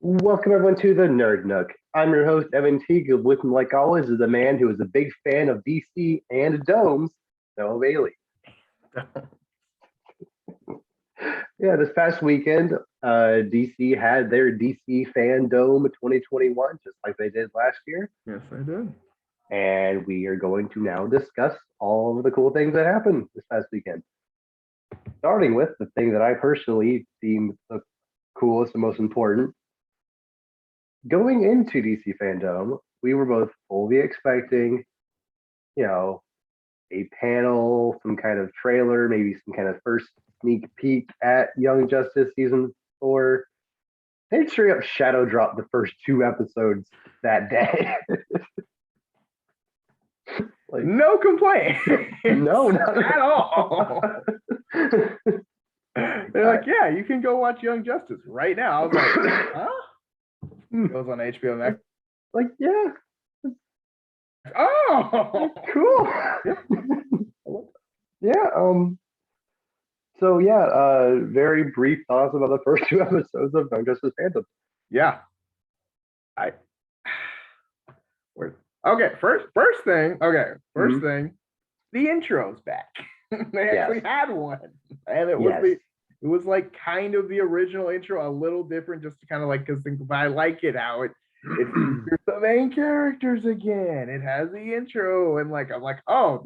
Welcome everyone to the Nerd Nook. I'm your host Evan Teague. With me, like always, is a man who is a big fan of DC and domes, Noah Bailey. Yeah, this past weekend, DC had their DC FanDome 2021, just like they did last year, Yes, I did. and we are going to now discuss all of the cool things that happened this past weekend. Starting with the thing that I personally deem the coolest and most important. Going into DC FanDome, we were both fully expecting, you know, a panel, some kind of trailer, maybe some kind of first sneak peek at Young Justice season 4. They straight up shadow dropped the first 2 episodes that day. Like, no complaint. No, not at all. They're like, yeah, you can go watch Young Justice right now. I was like, huh? It goes on HBO Max. Like, yeah. Oh, cool. Yeah. So yeah, very brief thoughts about the first 2 episodes of Young Justice FanDome. Yeah. Okay, first thing. Okay, 1st thing, the intro's back. They actually had one, and it was like kind of the original intro, a little different, just to kind of like because I like it how it features the main characters again. It has the intro, and like I'm like, oh,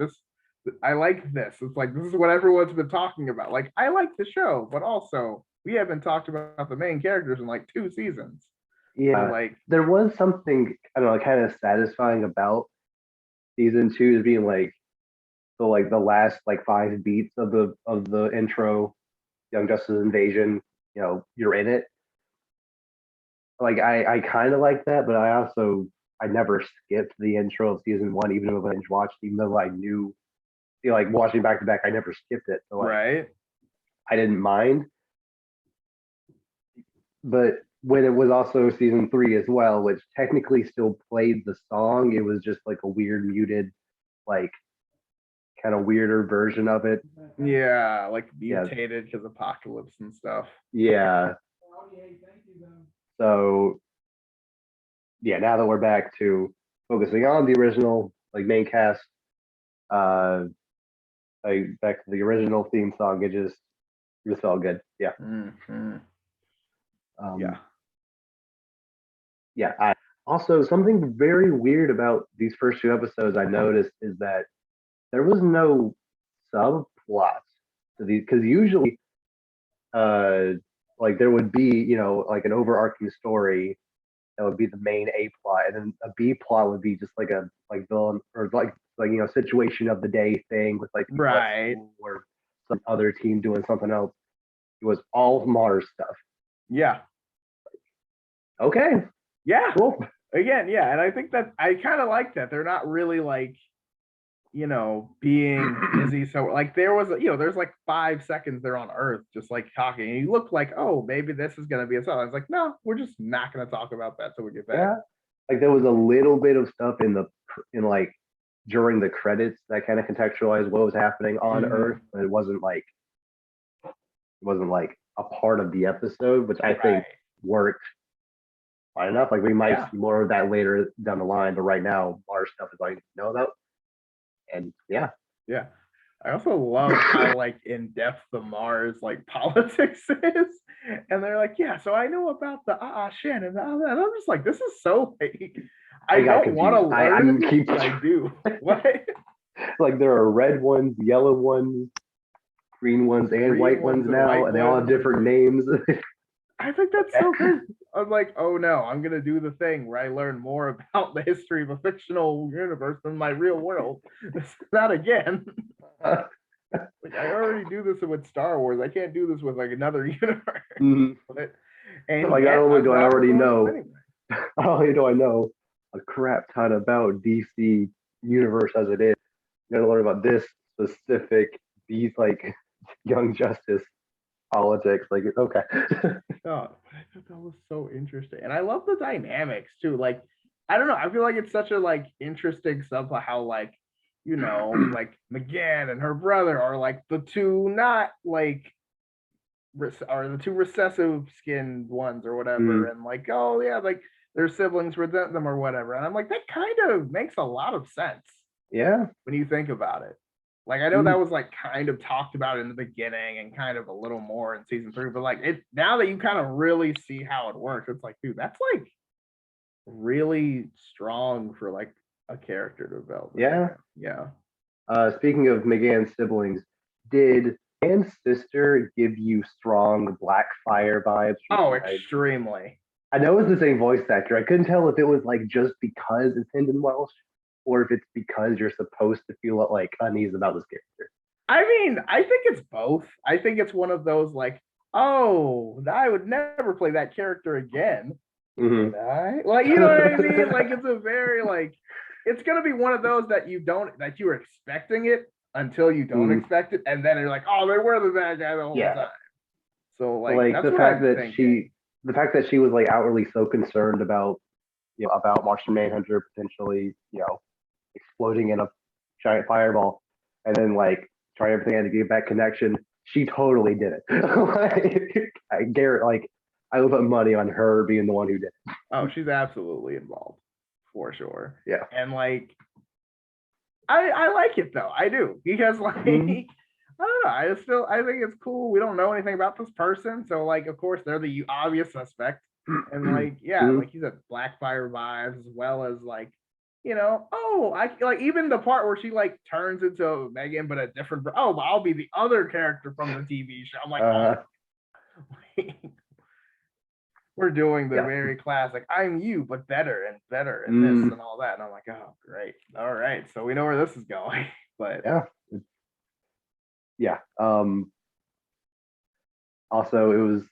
I like this. It's like this is what everyone's been talking about. Like I like the show, but also we haven't talked about the main characters in like 2 seasons. Yeah, so, like there was something I don't know, kind of satisfying about season 2 being like the last like 5 beats of the intro, Young Justice Invasion. You're in it. Like I kind of like that, but I never skipped the intro of season 1, even though I binge watched, even though I knew, like watching back to back, I never skipped it. So like, right. I didn't mind. But when it was also season 3 as well, which technically still played the song, it was just like a weird muted, like kind of weirder version of it. Yeah, like mutated because apocalypse and stuff. Yeah. So yeah, now that we're back to focusing on the original, like main cast, like back to the original theme song, it felt good. Yeah. Mm-hmm. Yeah. Yeah. Also, something very weird about these first 2 episodes I noticed is that there was no subplots to these, because usually, like there would be, like an overarching story that would be the main A plot, and then a B plot would be just like a villain or like situation of the day thing with like right or some other team doing something else. It was all Mars stuff. Yeah. Okay. Yeah. Cool. Again, yeah, and I think that I kind of like that. They're not really like, being busy. So like there was, there's like 5 seconds they're on Earth just like talking, and you look like, oh, maybe this is gonna be a song. I was like, no, we're just not gonna talk about that till we get back. Yeah. Like there was a little bit of stuff in like during the credits that kind of contextualized what was happening on Earth, but it wasn't like a part of the episode, which I think worked fine enough. Like we might see more of that later down the line, but right now our stuff is all you know about. And yeah. I also love how like in depth the Mars like politics is, and they're like, yeah, so I know about the Shen and all that. And I'm just like, this is so fake. I don't want to learn. I do. What? Like there are red ones, yellow ones, green ones, and white ones now, and they all have different names. I think that's so good. I'm like, oh no, I'm gonna do the thing where I learn more about the history of a fictional universe than my real world. Not again. Like I already do this with Star Wars. I can't do this with like another universe. And like not only do I already know, not only do I know a crap ton about DC universe as it is, you gotta learn about this specific these like Young Justice politics. Like okay. Oh, I thought that was so interesting, and I love the dynamics too. Like I don't know, I feel like it's such a like interesting stuff how like like McGann and her brother are like the two not like or the two recessive skinned ones or whatever, and like, oh yeah, like their siblings resent them or whatever. And I'm like, that kind of makes a lot of sense. Yeah. When you think about it. Like I know that was like kind of talked about in the beginning and kind of a little more in season 3, but like it now that you kind of really see how it works, it's like, dude, that's like really strong for like a character development. Yeah. Yeah. Speaking of McGann's siblings, did McGann's sister give you strong Blackfire vibes? Oh, extremely. I know it's the same voice actor. I couldn't tell if it was like just because it's Hynden Welsh or if it's because you're supposed to feel like unease about this character. I mean, I think it's both. I think it's one of those like, oh, I would never play that character again. Mm-hmm. Like, you know what I mean? Like, it's a very like, it's gonna be one of those that you were expecting it until you don't expect it, and then you're like, oh, they were the bad guy the whole time. So like that's the fact that she was like outwardly so concerned about about Martian Manhunter potentially exploding in a giant fireball, and then like try everything to get back connection. She totally did it. I Garrett, like I would put money on her being the one who did it. Oh, she's absolutely involved for sure. Yeah, and like I like it though. I do because like. I don't know. I think it's cool. We don't know anything about this person, so like, of course, they're the obvious suspect, and like, yeah, like you said, Blackfire vibes as well as like, I like even the part where she like turns into Megan, but a different. Oh, I'll be the other character from the TV show. I'm like, we're doing the very classic. I'm you, but better and better, and this and all that. And I'm like, oh, great. All right, so we know where this is going. But yeah. Also, it was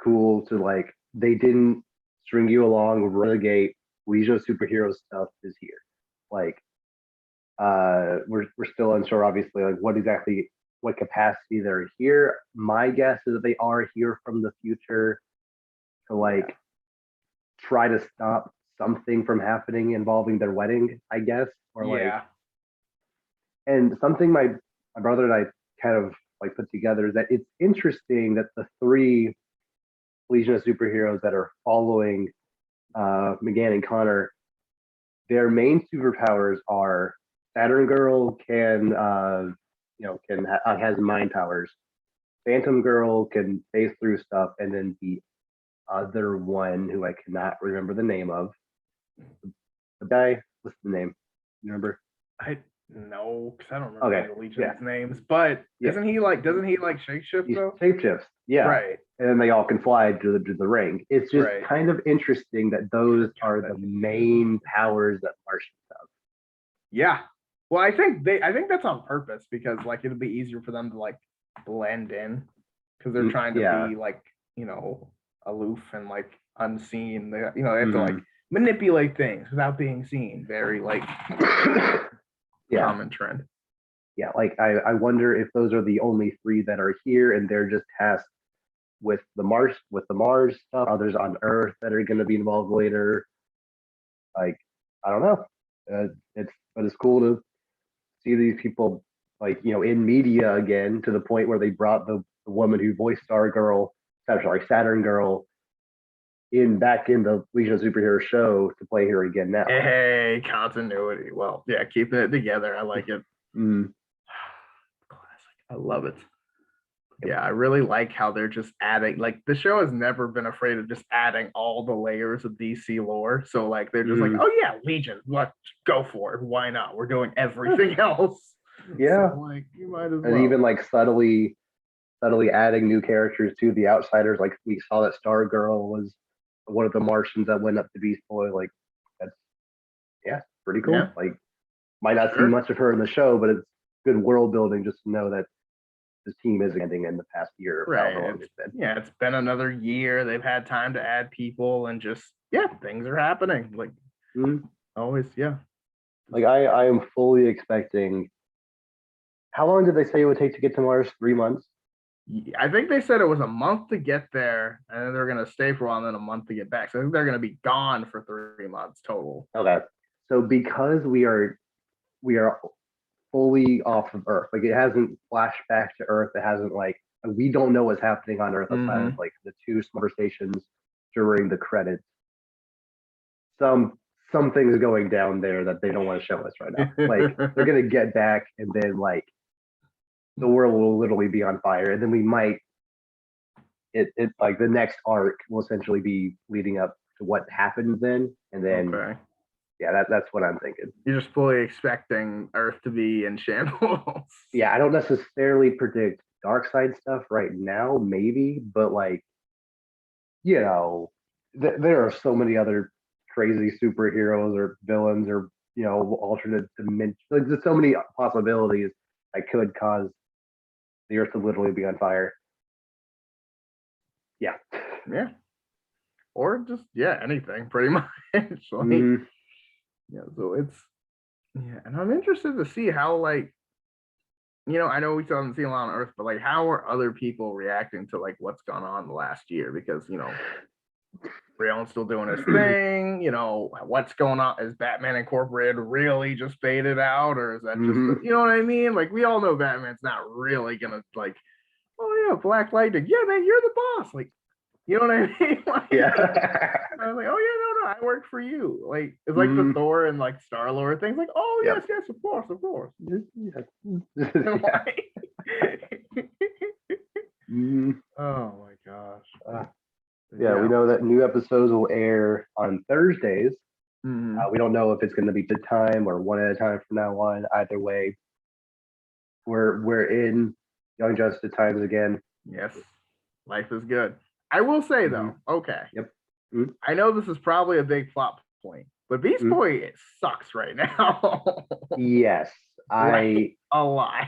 cool to like they didn't string you along relegate Legion of Superheroes stuff is here. Like, we're still unsure, obviously, like what capacity they're here. My guess is that they are here from the future to like try to stop something from happening involving their wedding, I guess, or like. And something my brother and I kind of like put together is that it's interesting that the 3 Legion of Superheroes that are following McGann and Connor, their main superpowers are Saturn Girl has mind powers, Phantom Girl can phase through stuff, and then the other one who I cannot remember the name of, the guy, what's the name? You remember? No, because I don't remember the Legion's names. But doesn't he like shapeshift though? Shapeshifts, yeah. Right. And then they all can fly to the ring. It's just kind of interesting that those are the main powers that Martians have. Yeah. Well, I think that's on purpose because like it'll be easier for them to like blend in because they're trying to be like, aloof and like unseen. They have to like manipulate things without being seen. Very like common trend. Yeah, like I wonder if those are the only 3 that are here and they're just tasked with the Mars stuff, others on Earth that are going to be involved later. Like, I don't know. It's cool to see these people like, in media again to the point where they brought the woman who voiced Saturn Girl back in the Legion of Superheroes show to play her again now. Hey, continuity. Well, yeah, keeping it together. I like it. Classic. I love it. Yeah, I really like how they're just adding, like the show has never been afraid of just adding all the layers of DC lore. So like they're just like, oh yeah, Legion, let's go for it. Why not? We're doing everything else. Yeah. So, like you might as well. And even like subtly adding new characters to the Outsiders. Like we saw that Star Girl was one of the Martians that went up to Beast Boy. Like that's pretty cool. Yeah. Like might not see much of her in the show, but it's good world building just to know that this team is ending in the past year. It's been another year. They've had time to add people and just things are happening. Like always, Like I am fully expecting. How long did they say it would take to get to Mars? 3 months? I think they said it was a month to get there, and then they're going to stay for a while, and then a month to get back. So I think they're going to be gone for 3 months total. Okay. So because we are fully off of Earth, like it hasn't flashed back to Earth, it hasn't like we don't know what's happening on Earth outside Mhm. of like the two conversations during the credits. Something's going down there that they don't want to show us right now. Like they're gonna get back, and then like the world will literally be on fire, and then we might it like the next arc will essentially be leading up to what happens then, and then Okay. yeah, that's what I'm thinking. You're just fully expecting Earth to be in shambles. Yeah, I don't necessarily predict dark side stuff right now, maybe, but like there are so many other crazy superheroes or villains or alternate dimensions. Like, there's so many possibilities that could cause the Earth to literally be on fire. Yeah. Yeah. Or just anything pretty much. Like, Mhm. so it's and I'm interested to see how like I know we still haven't seen a lot on Earth, but like how are other people reacting to like what's gone on the last year? Because Brion's still doing his thing. What's going on? Is Batman Incorporated really just faded out, or is that just Mhm. you know what I mean? Like we all know Batman's not really gonna like, oh yeah, Black Lightning, yeah man, you're the boss. Like you know what I mean? Like, Yeah. I was like, oh yeah, no, I work for you. Like it's like the Mhm. Thor and like Star-Lord things. Like, oh Yep. yes, of course, of course. Yeah. Like, Mhm. oh my gosh. Yeah, we know that new episodes will air on Thursdays. Mhm. We don't know if it's going to be the time or one at a time from now on. Either way, we're in Young Justice times again. Yes, life is good. I will say Mhm. though, okay, Yep. Mhm. I know this is probably a big plot point, but Beast Mhm. Boy it sucks right now. Yes, Like I a lot.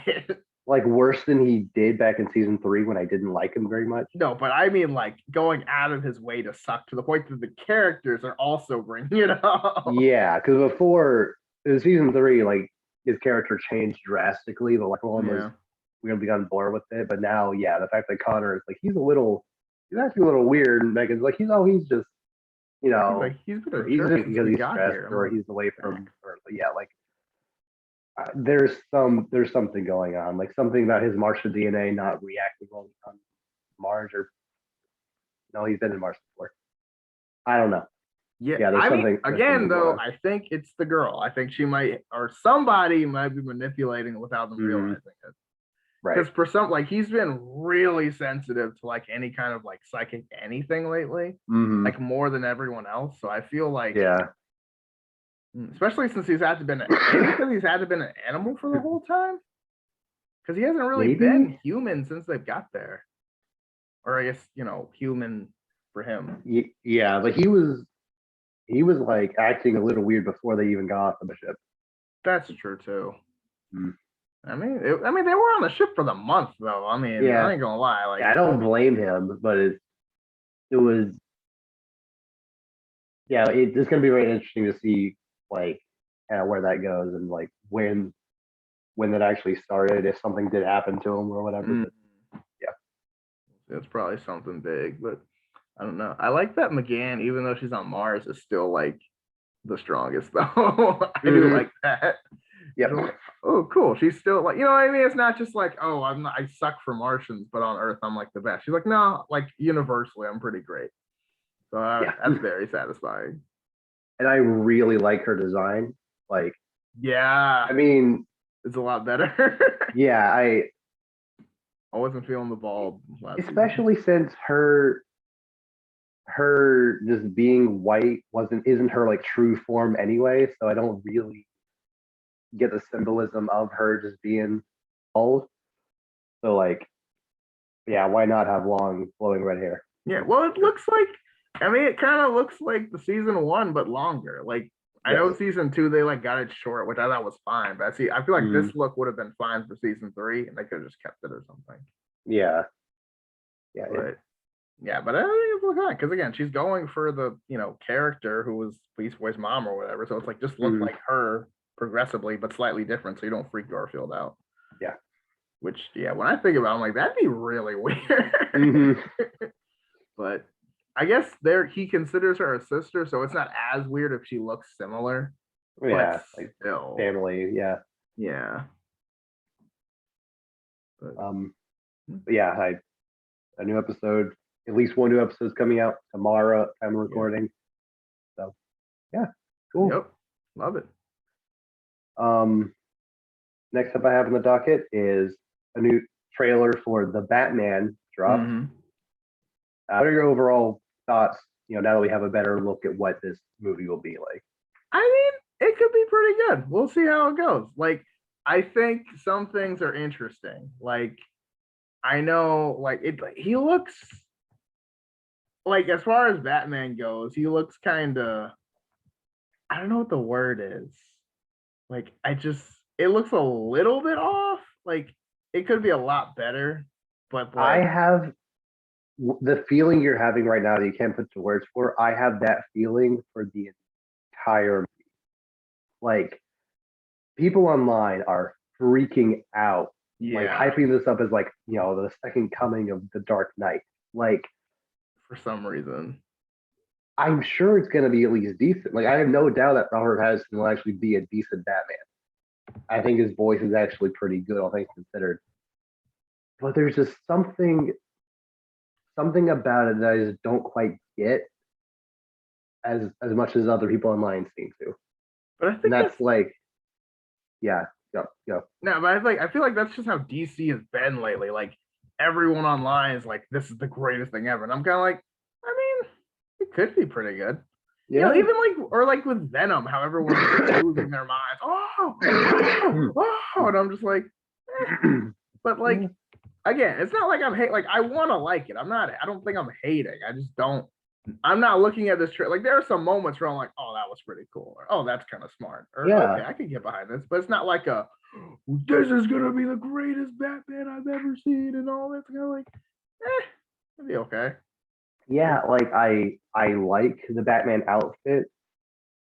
like worse than he did back in season 3 when I didn't like him very much. No, but I mean like going out of his way to suck to the point that the characters are also bringing it up. Yeah, because before in season 3, like his character changed drastically. The like one was Yeah. we're gonna be on board with it, but now, yeah, the fact that Connor is like he's actually a little weird, and Megan's like he's just He's like, he's been or a he's jerk just since because we he's got stressed here. I'm or like, he's away eh. from or yeah, like there's something going on, like something about his Martian DNA not reacting well on Mars or no, he's been in Mars before. I don't know. Yeah, Yeah, I mean, there's again, something going though, on. I think it's the girl. I think she might, or somebody might be manipulating it without them Mhm. realizing it. Right. Because for some, like, he's been really sensitive to like any kind of like psychic anything lately, Mhm. like more than everyone else. So I feel like, Yeah. especially since he's had to been, maybe because he's had to been an animal for the whole time, because he hasn't really been Maybe. human since they've got there, or I guess human for him. Yeah, but he was like acting a little weird before they even got off the ship. That's true too. Mm. I mean, they were on the ship for the month, though. I mean, I Yeah. ain't gonna lie. Like, Yeah, I don't blame him, but it was yeah, it's gonna be very interesting to see like kind of where that goes and like when that actually started, if something did happen to him or whatever. But yeah. it's probably something big, but I don't know. I like that McGann, even though she's on Mars, is still like the strongest, though. I do like that. Yep. Like, oh, cool. She's still like, what I mean? It's not just like, oh, I suck for Martians, but on Earth, I'm like the best. She's like, no, like universally, I'm pretty great. So Yeah. that's very satisfying. And I really like her design. Like, Yeah, I mean, it's a lot better. yeah, I wasn't feeling the ball last season. especially since her just being white isn't her like true form anyway, so I don't really get the symbolism of her just being bald. So like, yeah, why not have long flowing red hair? Yeah, well, it looks like, I mean, it kind of looks like the season one, but longer. Like, I Yes. know season two, they like got it short, which I thought was fine. But I feel like this look would have been fine for season three, and they could have just kept it or something. Yeah. But but I think it's looking because again, she's going for the character who was Beast Boy's mom or whatever. So it's like just look like her progressively, but slightly different, so you don't freak Garfield out. Yeah. Which when I think about it, I'm like, that'd be really weird. But I guess he considers her a sister, so it's not as weird if she looks similar. Yeah, But like still, family. yeah. But, yeah, a new episode, at least one new episode is coming out tomorrow. Time of recording. So, yeah, cool. Yep, love it. Next up I have on the docket is a new trailer for the Batman drop. What are your overall thoughts? Now that we have a better look at what this movie will be like. I mean, it could be pretty good. We'll see how it goes. Like, I think some things are interesting. Like, I know, like he looks like, as far as Batman goes, he looks kind of, I don't know what the word is. Like, it looks a little bit off. Like, it could be a lot better, but like, I have the feeling you're having right now that you can't put to words for. I have that feeling for the entire movie. Like, people online are freaking out, like hyping this up as like, the second coming of the Dark Knight. Like, for some reason, I'm sure it's going to be at least decent. Like, I have no doubt that Robert Pattinson will actually be a decent Batman. I think his voice is actually pretty good, all things considered. But there's just something about it that I just don't quite get as much as other people online seem to. But I think that's like, yeah, go. No, but I feel like that's just how DC has been lately. Like, everyone online is like, this is the greatest thing ever. And I'm kind of like, I mean, it could be pretty good. Yeah. Even like with Venom, how everyone's losing their minds. Oh, and I'm just like, but like, again, it's not like I'm hate. Like, I want to like it. I don't think I'm hating. I just don't. I'm not looking at this trailer. Like, there are some moments where I'm like, oh, that was pretty cool, or oh, that's kind of smart, or okay, I can get behind this. But it's not like this is gonna be the greatest Batman I've ever seen, and all that. Kind of like, it'll be okay. Yeah, like I like the Batman outfit.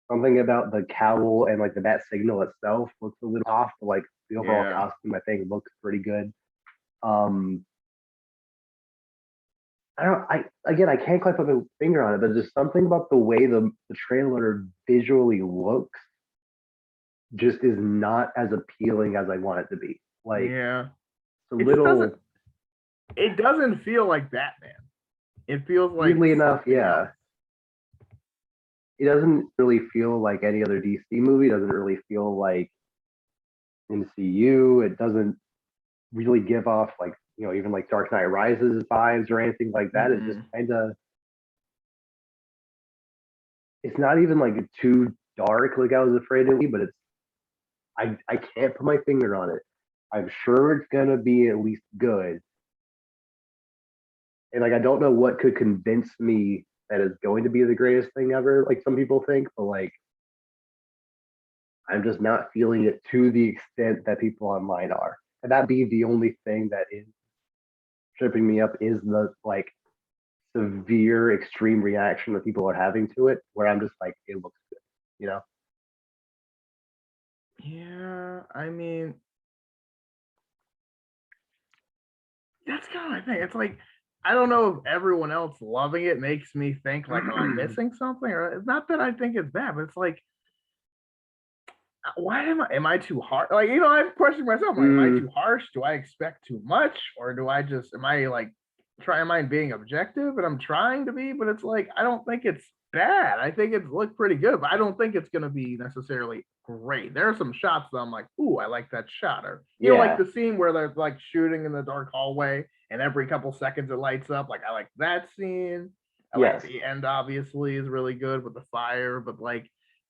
Something about the cowl and like the bat signal itself looks a little off, but like the overall costume I think looks pretty good. I can't quite put my finger on it, but there's something about the way the trailer visually looks just is not as appealing as I want it to be. Like, it's a little. It doesn't feel like Batman. It feels like, weirdly enough, yeah. It doesn't really feel like any other DC movie. It doesn't really feel like MCU. It doesn't really give off like, even like Dark Knight Rises vibes or anything like that. It's just kind of, it's not even like too dark like I was afraid it would be, but I can't put my finger on it. I'm sure it's gonna be at least good. And like, I don't know what could convince me that it's going to be the greatest thing ever, like some people think, but like, I'm just not feeling it to the extent that people online are. And that be the only thing that is tripping me up is the like severe extreme reaction that people are having to it, where I'm just like, it looks good, Yeah, I mean, that's kind of my thing. It's like, I don't know if everyone else loving it makes me think like, oh, I'm missing something, or it's not that I think it's bad, but it's like, why am I too hard? Like, I've questioned myself, like, am I too harsh? Do I expect too much? Or am I being objective? And I'm trying to be, but it's like, I don't think it's bad. I think it's looked pretty good, but I don't think it's going to be necessarily great. There are some shots that I'm like, ooh, I like that shot. Or, like the scene where they're like shooting in the dark hallway and every couple seconds it lights up. Like, I like that scene. Like the end obviously is really good with the fire, but like,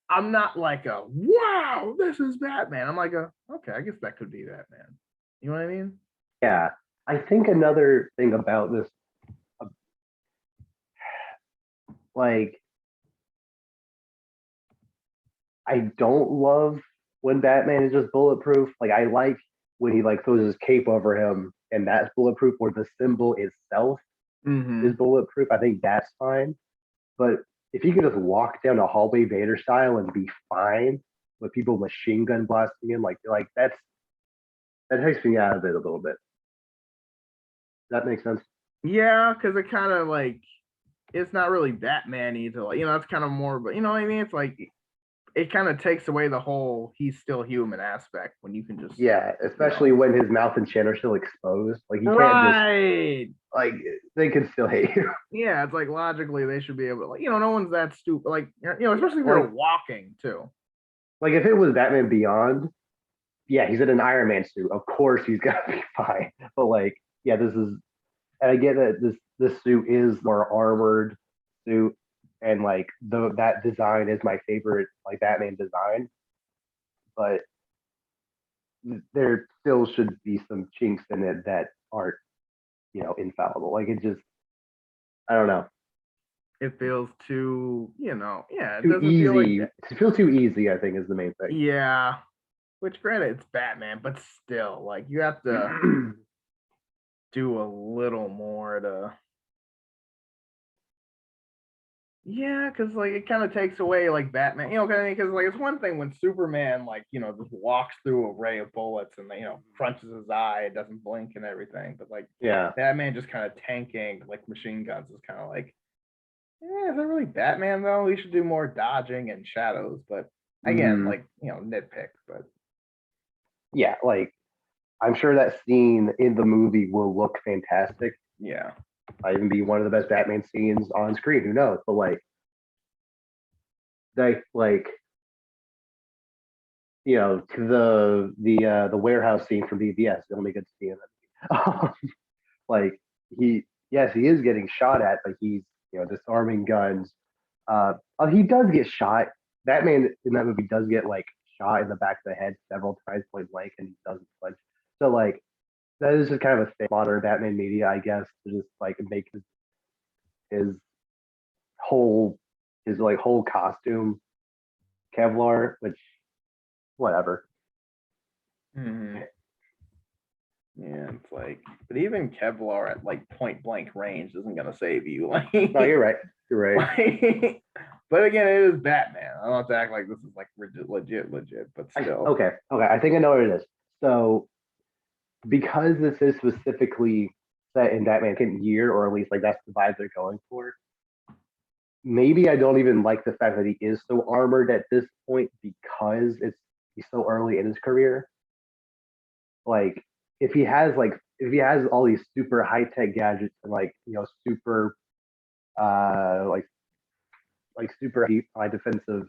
I'm not like a, wow, this is Batman. I'm like okay, I guess that could be Batman. You know what I mean? Yeah. I think another thing about this, like, I don't love when Batman is just bulletproof. Like, I like when he like throws his cape over him and that's bulletproof, or the symbol itself is bulletproof. I think that's fine. But if you could just walk down a hallway Vader style and be fine with people machine gun blasting him, like that takes me out of it a little bit. Does that make sense? Yeah, because it kind of like, it's not really Batman-y to like, it's kind of more, but you know what I mean? It's like, it kind of takes away the whole he's still human aspect when you can just especially when his mouth and chin are still exposed. Like you can't just like they can still hate you. Yeah, it's like logically they should be able to, like, no one's that stupid. Like, especially if you're walking too. Like if it was Batman Beyond, yeah, he's in an Iron Man suit. Of course he's gonna be fine. But like, yeah, this is, and I get that this suit is more armored suit, and like that design is my favorite like Batman design. But there still should be some chinks in it that aren't, infallible. Like it just, I don't know. It feels too, it too doesn't easy. feel like It feels too easy, I think, is the main thing. Yeah. Which granted, it's Batman, but still, like you have to do a little more to. Yeah, because like it kind of takes away like Batman, because like it's one thing when Superman like just walks through a ray of bullets and crunches his eye, it doesn't blink and everything, but like Batman just kind of tanking like machine guns is kind of like, is that really Batman though? We should do more dodging and shadows, but again, like nitpick, but yeah, like I'm sure that scene in the movie will look fantastic. Yeah. Might even be one of the best Batman scenes on screen. Who knows? But like, the warehouse scene from BBS, the only good scene. Like he is getting shot at, but he's disarming guns. He does get shot. Batman in that movie does get like shot in the back of the head several times point blank, and he doesn't flinch. So like that is just kind of a thing, modern Batman media, I guess, to just like make his whole costume Kevlar, which whatever. Mm-hmm. Yeah, it's like, but even Kevlar at like point blank range isn't gonna save you. Like, no, you're right. You're right. Like, but again, it is Batman. I don't have to act like this is like legit, but still. Okay. I think I know what it is. So, because this is specifically set in Batman's second year, or at least like that's the vibe they're going for. Maybe I don't even like the fact that he is so armored at this point because he's so early in his career. Like if he has all these super high tech gadgets and like super like super high defensive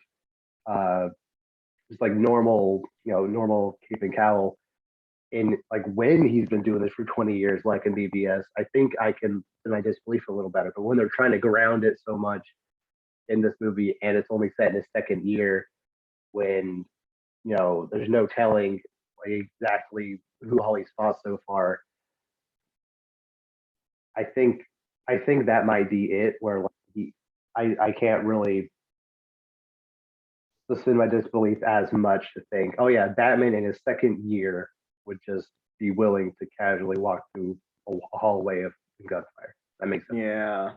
just like normal cape and cowl, and like when he's been doing this for 20 years like in BBS, I think I can in my disbelief a little better. But when they're trying to ground it so much in this movie and it's only set in his second year, when there's no telling like exactly who all he's fought so far, I think that might be it, where like I can't really suspend my disbelief as much to think, oh yeah, Batman in his second year would just be willing to casually walk through a hallway of gunfire. That makes sense. Yeah.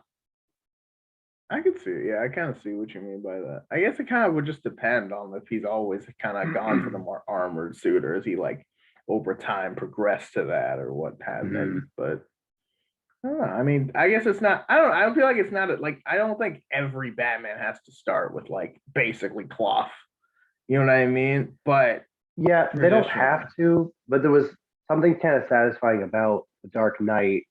I could see, I kind of see what you mean by that. I guess it kind of would just depend on if he's always kind of gone for the more armored suit, or is he like over time progressed to that, or what have you. But I don't know. I mean, I guess it's not. I don't feel like it's not like. I don't think every Batman has to start with like basically cloth. You know what I mean? But yeah, they don't have to. But there was something kind of satisfying about the Dark Knight,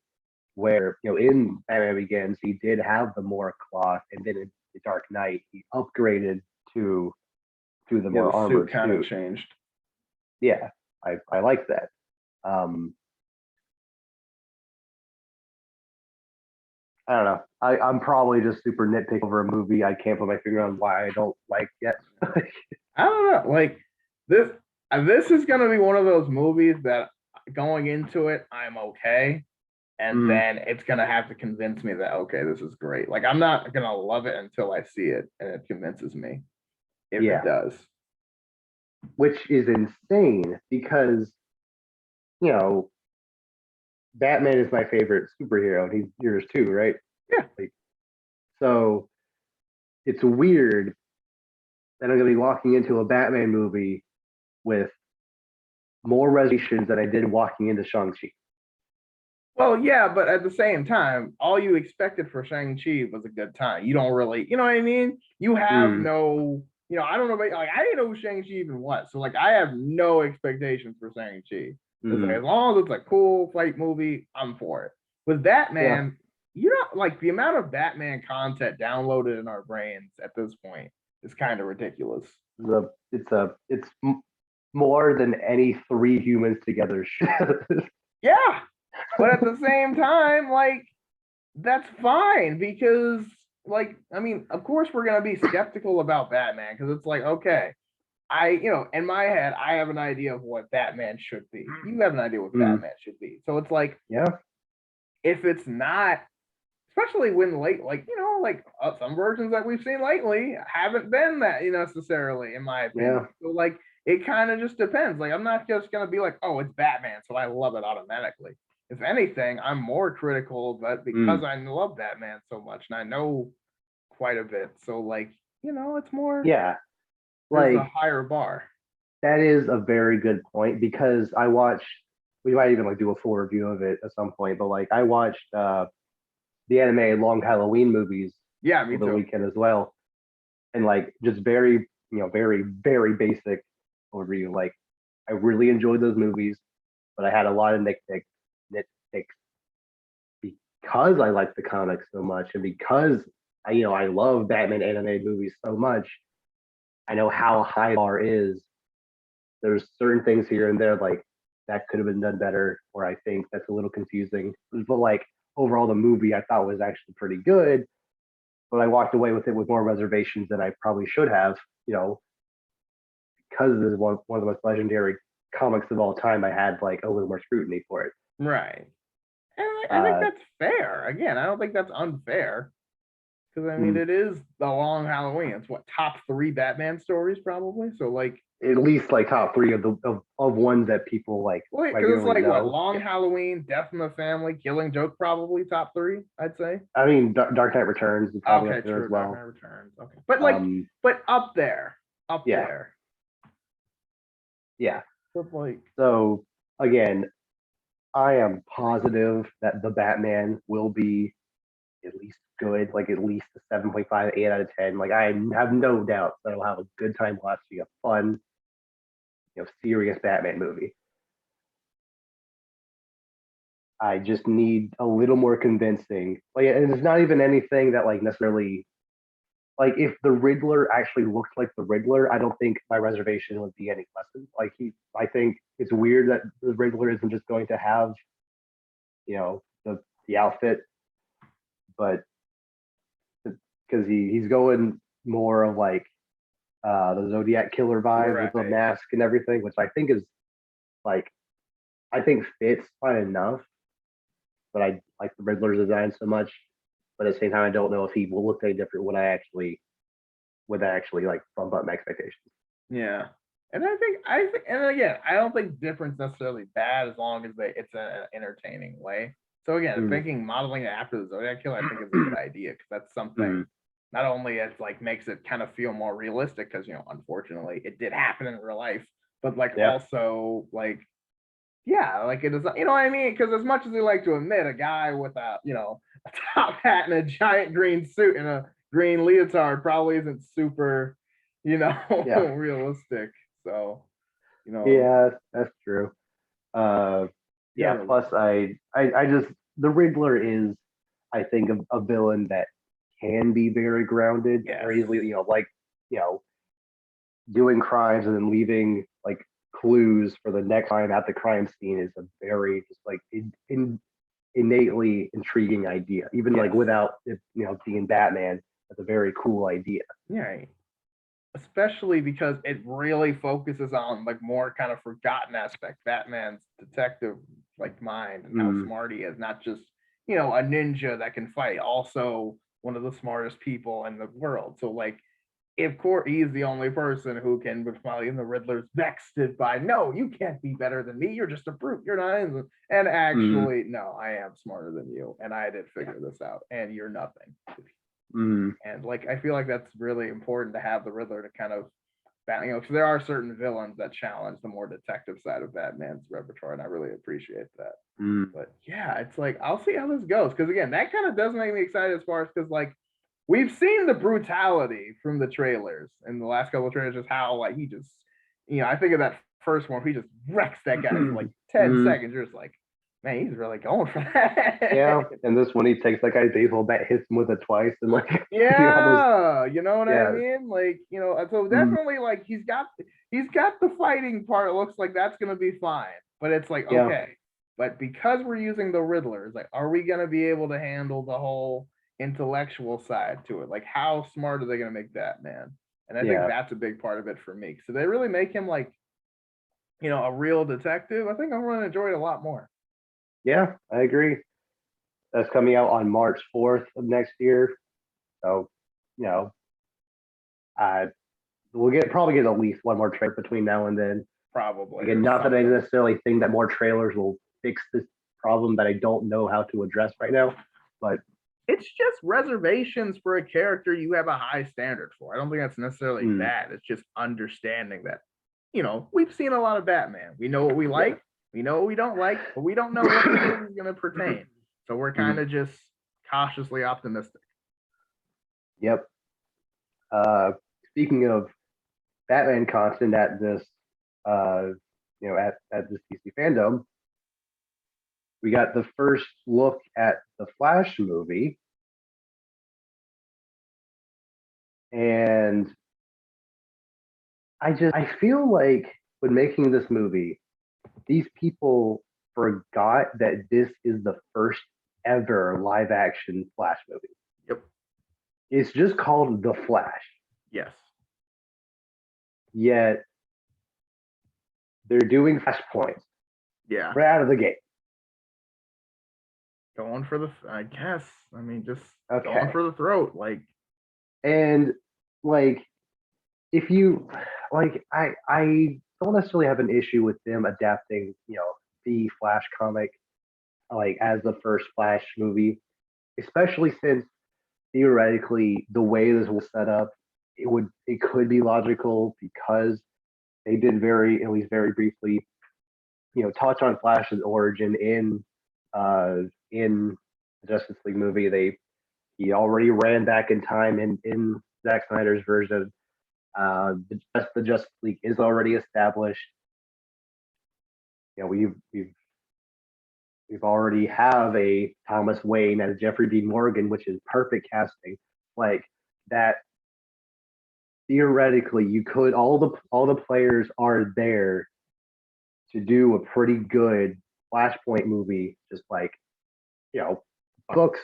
where in Batman Begins he did have the more cloth, and then in the Dark Knight he upgraded to the more armored suit. Kind of changed. Yeah, I like that. I don't know. I'm probably just super nitpick over a movie. I can't put my finger on why I don't like yet. I don't know. Like this is gonna be one of those movies that going into it, I'm okay. And then it's gonna have to convince me that okay, this is great. Like I'm not gonna love it until I see it and it convinces me. If it does. Which is insane because Batman is my favorite superhero, and he's yours too, right? Yeah. So it's weird that I'm gonna be walking into a Batman movie with more reservations than I did walking into Shang-Chi. Well, yeah, but at the same time, all you expected for Shang-Chi was a good time. You don't really, you know what I mean? You have no I don't know about like I didn't know who Shang-Chi even was, so like I have no expectations for Shang-Chi. It's like, as long as it's a cool fight movie, I'm for it. With Batman, like the amount of Batman content downloaded in our brains at this point is kind of ridiculous. It's more than any three humans together should. Yeah, but at the same time, like that's fine because, like, I mean, of course we're gonna be skeptical about Batman because it's like, okay, in my head, I have an idea of what Batman should be. You have an idea what Batman should be. So it's like, if it's not, especially when like some versions that we've seen lately haven't been that necessarily, in my opinion. So like, it kind of just depends. Like, I'm not just gonna be like, oh, it's Batman, so I love it automatically. If anything, I'm more critical, but because I love Batman so much and I know quite a bit, so like, it's more there's a higher bar. That is a very good point because we might even like do a full review of it at some point, but like I watched the anime Long Halloween movies me over the too. weekend as well. And like just very, very, very basic overview. Like I really enjoyed those movies, but I had a lot of nitpicks because I like the comics so much and because I love Batman animated movies so much. I know how high the bar is. There's certain things here and there like that could have been done better, or I think that's a little confusing. But like overall, the movie I thought was actually pretty good, but I walked away with it with more reservations than I probably should have. Because this is one of the most legendary comics of all time. I had like a little more scrutiny for it. Right. And I think that's fair. Again, I don't think that's unfair. Because I mean, it is the Long Halloween. It's what, top 3 Batman stories probably. So like at least like top 3 of ones that people like. Because it's like know. What, Long Halloween, Death in the Family, Killing Joke, probably top 3. I'd say. I mean, Dark Knight Returns is probably up there as well. Dark Knight Returns. Okay, but like, but up there, there. Yeah. But like, so again, I am positive that the Batman will be at least good, like at least a 7.5, 8 out of 10. Like I have no doubt that I'll have a good time watching a fun, serious Batman movie. I just need a little more convincing. Like, and it's not even anything that like necessarily, like if the Riddler actually looked like the Riddler, I don't think my reservation would be any lessened. Like I think it's weird that the Riddler isn't just going to have, the outfit, but because he's going more of like the Zodiac killer vibe with the mask and everything, which I think is like I think fits fine enough. But I like the Riddler's design so much. But at the same time, I don't know if he will look any different when I actually like bump up my expectations. Yeah. And I think, and again, I don't think difference necessarily bad as long as it's an entertaining way. So again, modeling it after the Zodiac Killer, I think is a good idea because that's something not only it like makes it kind of feel more realistic because unfortunately it did happen in real life, but like also like like it is, what I mean? Because as much as we like to admit, a guy with a a top hat and a giant green suit and a green leotard probably isn't super realistic. So yeah, that's true. Plus I just the Riddler is I think a villain that can be very grounded very easily, doing crimes and then leaving like clues for the next time at the crime scene is a very just like innately intriguing idea, even like without it being Batman. That's a very cool idea. Especially because it really focuses on like more kind of forgotten aspect, Batman's detective like mind and how smart he is, not just a ninja that can fight, also one of the smartest people in the world. So like, of course, he's the only person who can, and the Riddler's vexed by, no, you can't be better than me. You're just a brute. You're not. And actually, no, I am smarter than you. And I did figure this out. And you're nothing. And like, I feel like that's really important to have the Riddler to kind of, because there are certain villains that challenge the more detective side of Batman's repertoire. And I really appreciate that. But yeah, it's like, I'll see how this goes. Because again, that kind of does make me excited as far as, because like, we've seen the brutality from the trailers and the last couple of trailers, just how like he just, I think of that first one, he just wrecks that guy for like 10 seconds. You're just like, man, he's really going for that. Yeah, and this one he takes that guy's baseball bat, hits him with it twice, and like yeah, you know what I mean? Like, so definitely like he's got the fighting part. It looks like that's gonna be fine, but it's like okay, but because we're using the Riddler, it's like, are we gonna be able to handle the whole intellectual side to it? Like, how smart are they gonna make Batman? And I think that's a big part of it for me. So they really make him like, a real detective. I think I'm gonna enjoy it a lot more. Yeah, I agree. That's coming out on March 4th of next year. So, we'll probably get at least one more trailer between now and then. Probably. Again, not that I necessarily think that more trailers will fix this problem that I don't know how to address right now, but it's just reservations for a character you have a high standard for. I don't think that's necessarily bad. It's just understanding that, we've seen a lot of Batman. We know what we like. We know what we don't like, but we don't know what the movie is going to pertain. So we're kind of just cautiously optimistic. Yep. Speaking of Batman content at this, at this DC FanDome, we got the first look at the Flash movie, and I feel like when making this movie, these people forgot that this is the first ever live action Flash movie. Yep. It's just called The Flash. Yes. Yet they're doing Flashpoint. Yeah. Right out of the gate. Going for the, I guess. I mean, just going for the throat. And if you I don't necessarily have an issue with them adapting, the Flash comic as the first Flash movie, especially since theoretically the way this was set up, it could be logical because they did at least very briefly, touch on Flash's origin in the Justice League movie. He already ran back in time in Zack Snyder's version. The Justice League is already established. We've already have a Thomas Wayne as Jeffrey Dean Morgan, which is perfect casting. Like that, theoretically, you could all the players are there to do a pretty good Flashpoint movie, just books.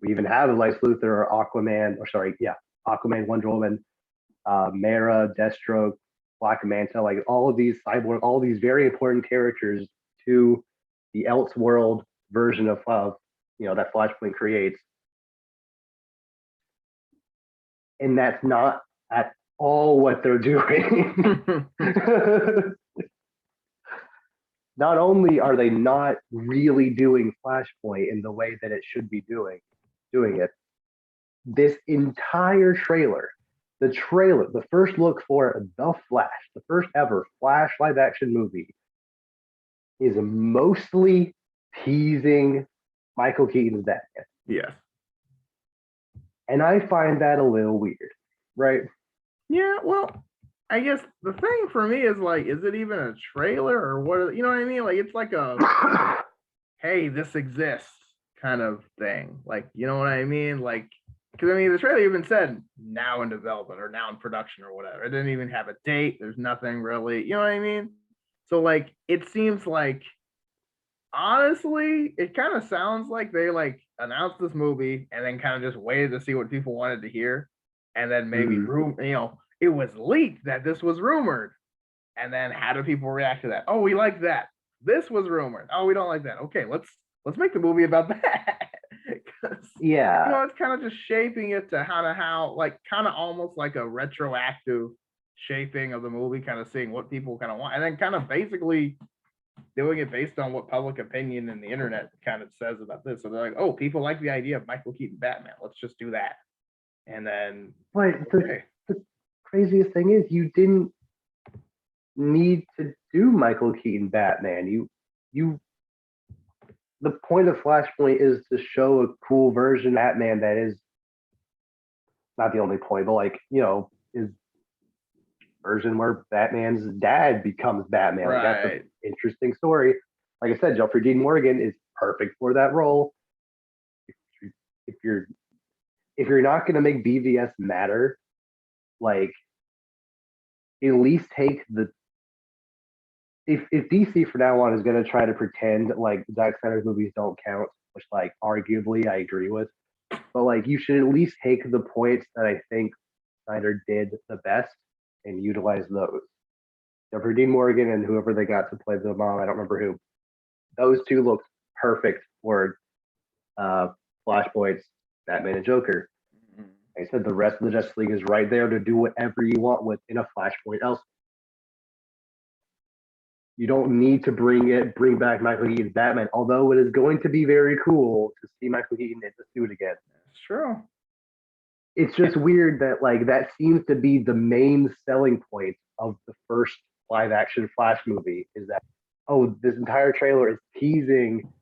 We even have Lex Luthor, Aquaman, Wonder Woman, Mara, Deathstroke, Black Manta, like all of these Cyborg, all these very important characters to the Elseworld version of that Flashpoint creates. And that's not at all what they're doing. Not only are they not really doing Flashpoint in the way that it should be doing it, this entire trailer, the first look for The Flash, the first ever Flash live action movie, is mostly teasing Michael Keaton's Batman. Yes. And I find that a little weird, right? Yeah, well, I guess the thing for me is is it even a trailer or what? You know what I mean? It's like a, hey, this exists kind of thing. You know what I mean? Because the trailer even said now in development or now in production or whatever. It didn't even have a date. There's nothing really, you know what I mean? So it seems honestly, it kind of sounds like they announced this movie and then kind of just waited to see what people wanted to hear, and then maybe it was leaked that this was rumored, and then how do people react to that? Oh, we like that. This was rumored. Oh, we don't like that. Okay, let's make the movie about that. Yeah, it's kind of just shaping it to kind of almost like a retroactive shaping of the movie, kind of seeing what people kind of want, and then kind of basically doing it based on what public opinion and the internet kind of says about this. So they're like, oh, people like the idea of Michael Keaton Batman. Let's just do that. And then, but the craziest thing is you didn't need to do Michael Keaton Batman. The point of Flashpoint is to show a cool version of Batman that is not the only point, but like, his version where Batman's dad becomes Batman. Like, that's an interesting story. Like I said, Jeffrey Dean Morgan is perfect for that role. If you're not going to make BVS matter, like, at least take the if DC from now on is going to try to pretend like Zack Snyder's movies don't count, which like arguably I agree with, but like you should at least take the points that I think Snyder did the best and utilize those. Jeffrey Dean Morgan and whoever they got to play the mom, I don't remember who. Those two looked perfect for Flashpoint's Batman and Joker. I said the rest of the Justice League is right there to do whatever you want with in a Flashpoint else. You don't need to bring back Michael Keaton's Batman, although it is going to be very cool to see Michael Keaton in the suit again. It's true. It's just weird that like that seems to be the main selling point of the first live action Flash movie is that, oh, this entire trailer is teasing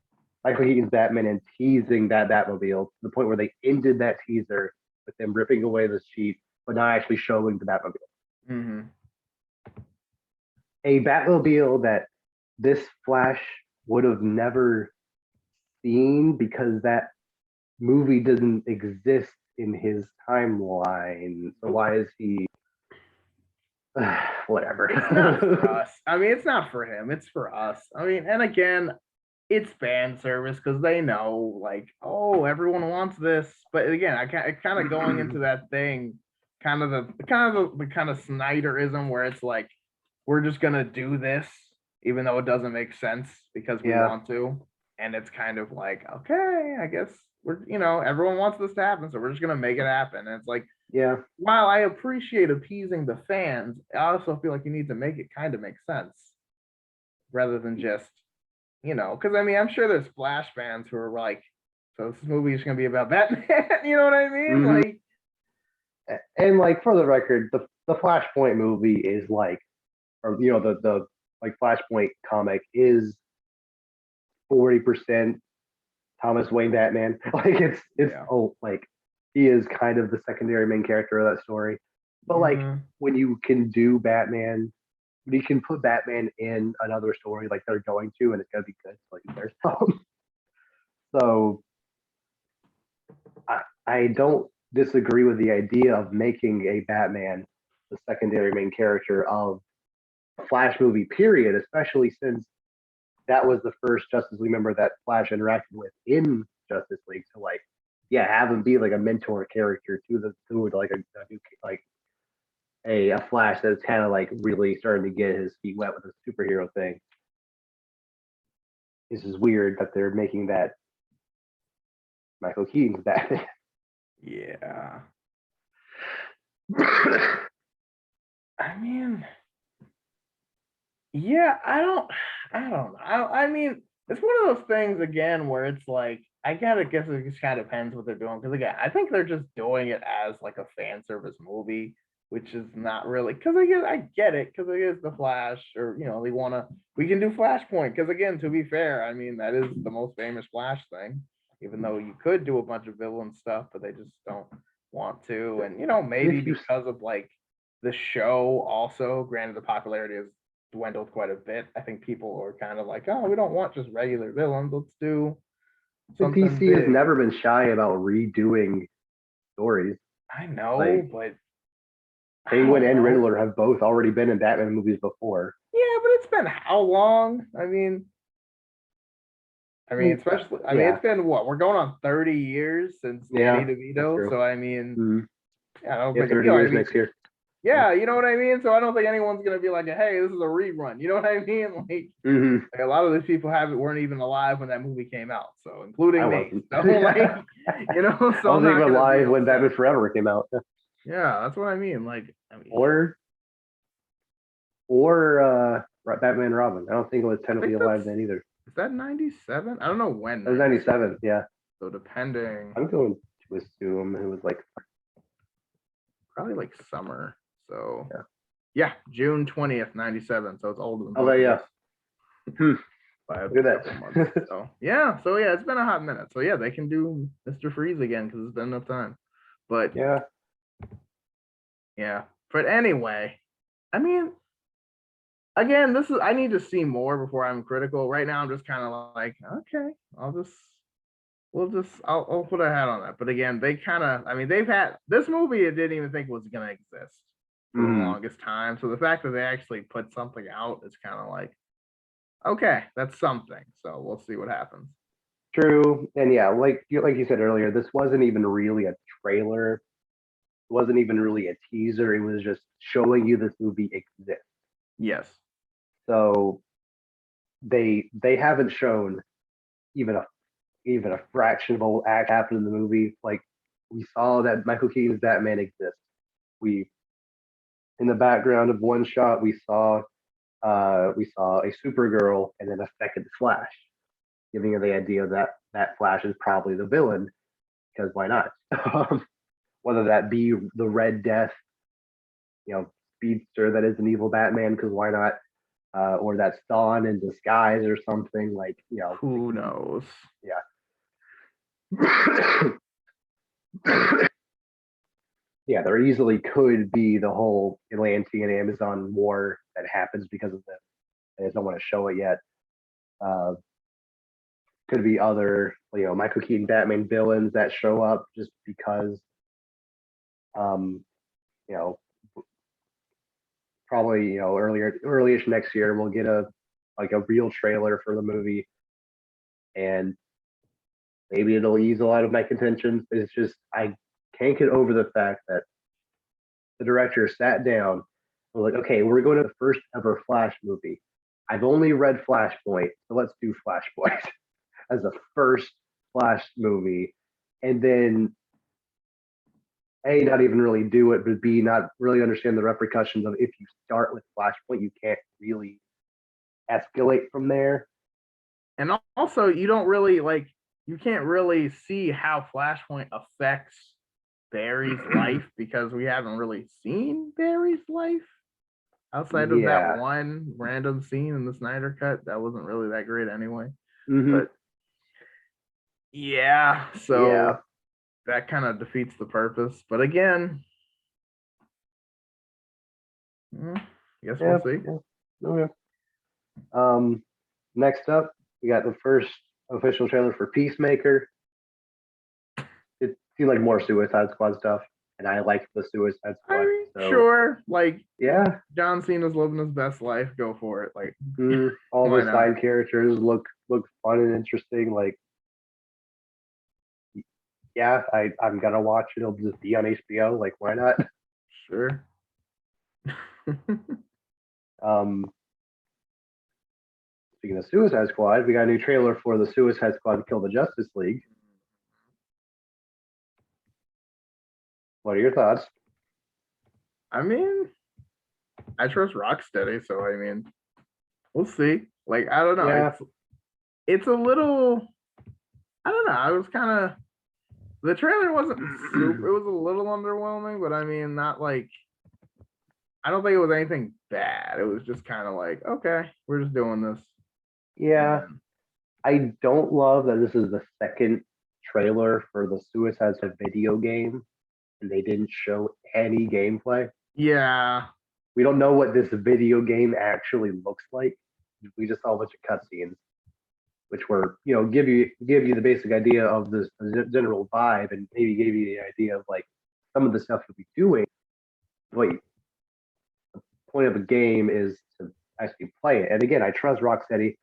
Michael Keaton's Batman and teasing that Batmobile to the point where they ended that teaser with them ripping away the sheet, but not actually showing the Batmobile. Mm-hmm. A Batmobile that this Flash would have never seen because that movie doesn't exist in his timeline. So why is he whatever? It's not for us. I mean, it's not for him. It's for us. I mean, and again, it's fan service because they know, like, oh, everyone wants this. But again, I kind of going into that thing, kind of the Snyderism where it's like, we're just gonna do this, even though it doesn't make sense because we want to. And it's kind of like, okay, I guess everyone wants this to happen, so we're just gonna make it happen. And it's like, while I appreciate appeasing the fans, I also feel like you need to make it kind of make sense rather than just, because I mean, I'm sure there's Flash fans who are like, so this movie is gonna be about Batman. You know what I mean? Mm-hmm. Like, and like for the record, the Flashpoint movie is like, or the like Flashpoint comic is 40% Thomas Wayne Batman. Like it's like he is kind of the secondary main character of that story. But like when you can do Batman, when you can put Batman in another story like they're going to, and it's gonna be good, like there's so I don't disagree with the idea of making a Batman the secondary main character of a Flash movie, period, especially since that was the first Justice League member that Flash interacted with in Justice League. So like, have him be like a mentor character to like a Flash that's kind of like really starting to get his feet wet with the superhero thing. This is weird that they're making that Michael Keaton's Batman. Yeah. I mean, yeah, I don't know. I mean, it's one of those things again where it's like, I guess it just kind of depends what they're doing. Because again, I think they're just doing it as like a fan service movie, which is not really, because I get it, because it is the Flash, or we can do Flashpoint, because again, to be fair, I mean, that is the most famous Flash thing, even though you could do a bunch of villain stuff, but they just don't want to. And maybe because of like the show also, granted the popularity has dwindled quite a bit. I think people are kind of like, oh, we don't want just regular villains, let's do something DC big. has never been shy about redoing stories. I know, but Penguin and Riddler have both already been in Batman movies before. Yeah, but it's been how long? I mean, especially, it's been what? We're going on 30 years since Danny DeVito. So, I mean, I don't think 30 years next year. Yeah, you know what I mean? So I don't think anyone's going to be like, hey, this is a rerun. You know what I mean? Like, like a lot of these people weren't even alive when that movie came out. So, including me. So, like, so I wasn't even alive when Batman Forever came out. Yeah, that's what I mean. Like, or Batman and Robin. I don't think it was technically alive then either. Is that 97? I don't know when. It was 97, yeah. So depending. I'm going to assume it was like probably like summer. So yeah, June 20th, 97. So it's older than okay, yeah. Look at that. Months, so it's been a hot minute. So yeah, they can do Mr. Freeze again because it's been enough time. But Yeah. But anyway, I mean, again, I need to see more before I'm critical. Right now, I'm just kind of like, okay, I'll put a hat on that. But again, they've had this movie. I didn't even think was gonna exist for the longest time. So the fact that they actually put something out is kind of like, okay, that's something. So we'll see what happens. True, and yeah, like you said earlier, this wasn't even really a trailer. It wasn't even really a teaser. It was just showing you this movie exists. Yes. So they haven't shown even a fraction of what act happened in the movie. Like we saw that Michael Keaton's Batman exists. We in the background of one shot we saw a Supergirl and then a second Flash, giving you the idea that that Flash is probably the villain because why not? Whether that be the Red Death, speedster that is an evil Batman, because why not? Or that's Dawn in disguise or something like, who knows? Yeah. Yeah, there easily could be the whole Atlantean Amazon war that happens because of this. I just don't want to show it yet. Could be other, Michael Keaton Batman villains that show up just because, you know, probably, early-ish next year we'll get a real trailer for the movie, and maybe it'll ease a lot of my contentions. It's just I can't get over the fact that the director sat down and was like, okay, we're going to the first ever Flash movie. I've only read Flashpoint, so let's do Flashpoint as the first Flash movie. And then A, not even really do it, but B, not really understand the repercussions of if you start with Flashpoint, you can't really escalate from there. And also, you don't really you can't really see how Flashpoint affects Barry's life because we haven't really seen Barry's life outside of that one random scene in the Snyder Cut. That wasn't really that great anyway. But yeah, so that kind of defeats the purpose. But again, I guess we'll see. Yeah. Okay. Next up, we got the first official trailer for Peacemaker. It seemed like more Suicide Squad stuff, and I like the Suicide Squad. Sure, yeah, John Cena's living his best life. Go for it. All the side characters look fun and interesting. Yeah, I'm gonna watch it. It'll just be on HBO. Why not? Sure. Speaking of Suicide Squad, we got a new trailer for the Suicide Squad Kill the Justice League. What are your thoughts? I mean, I trust Rocksteady, so we'll see. I don't know. Yeah. It's a little. I don't know. I was kind of. The trailer wasn't super. It was a little underwhelming, but not I don't think it was anything bad. It was just kind of okay, we're just doing this. Yeah. I don't love that this is the second trailer for the Suicide Squad video game, and they didn't show any gameplay. Yeah. We don't know what this video game actually looks like. We just saw a bunch of cutscenes, which were, give you the basic idea of this general vibe, and maybe give you the idea of some of the stuff you'll be doing. But the point of a game is to actually play it. And again, I trust Rocksteady.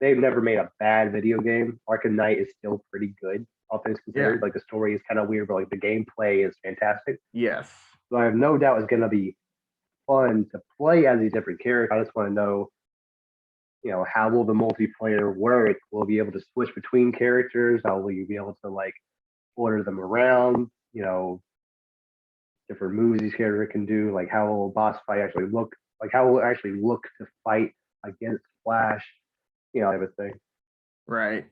They've never made a bad video game. Arkham Knight is still pretty good, all things considered. The story is kind of weird, but the gameplay is fantastic. Yes. So I have no doubt it's going to be fun to play as these different characters. I just want to know, how will the multiplayer work? Will we be able to switch between characters? How will you be able to order them around? Different moves these characters can do. How will a boss fight actually look? How will it actually look to fight against Flash? Everything. Right.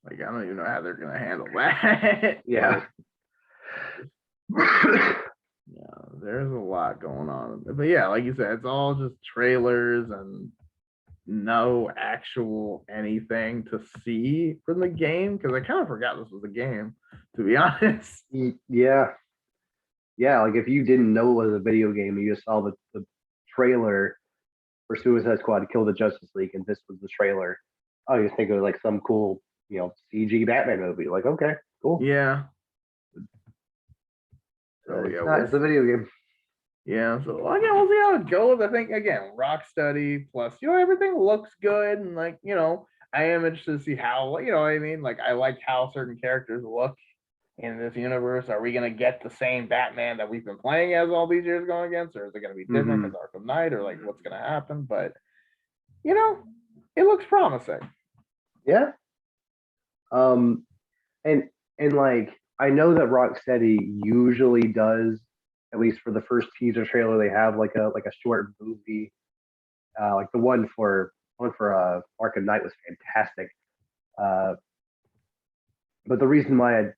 I don't even know how they're gonna handle that. Yeah. Yeah, there's a lot going on. But yeah, like you said, it's all just trailers and no actual anything to see from the game because I kind of forgot this was a game, to be honest. Yeah. yeah, like if you didn't know it was a video game, you just saw the trailer for Suicide Squad Kill the Justice League, and this was the trailer. Oh, you think it was like some cool, CG Batman movie. Like, okay, cool. Yeah. So It's yeah, not. It's a video game. yeah. So again, we'll see how it goes. I think again, Rocksteady plus everything looks good, and I am interested to see how what I mean. Like I like how certain characters look in this universe. Are we gonna get the same Batman that we've been playing as all these years going against, or is it gonna be different because Arkham Knight, or like what's gonna happen? But it looks promising. Yeah. Um, and like I know that Rocksteady usually does, at least for the first teaser trailer, they have like a short movie. Like the one for Arkham Knight was fantastic. Uh, but the reason why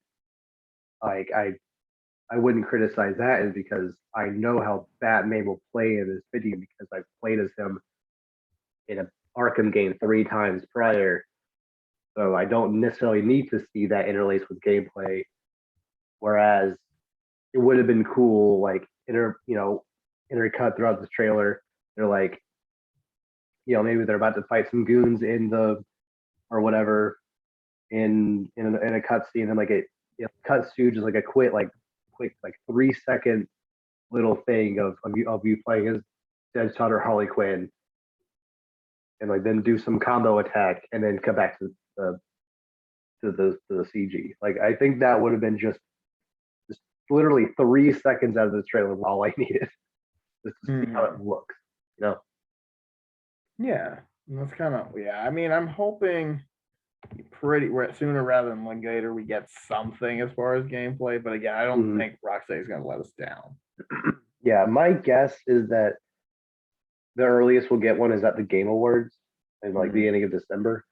I wouldn't criticize that is because I know how Batman will play in this video because I've played as him in an Arkham game 3 times prior. So I don't necessarily need to see that interlaced with gameplay. Whereas it would have been cool, like intercut throughout this trailer. They're like, maybe they're about to fight some goons in the or whatever in a cutscene, and like it cuts to just like a quick like 3 second little thing of you playing as Deadshot or Harley Quinn, and like then do some combo attack, and then come back to the CG. Like I think that would have been just literally 3 seconds out of the trailer all I needed just to see how it looks. Yeah, that's kind of I mean, I'm hoping pretty sooner rather than later we get something as far as gameplay. But again, I don't think Rocksteady is going to let us down. Yeah, my guess is that the earliest we'll get one is at the Game Awards in like the beginning of December.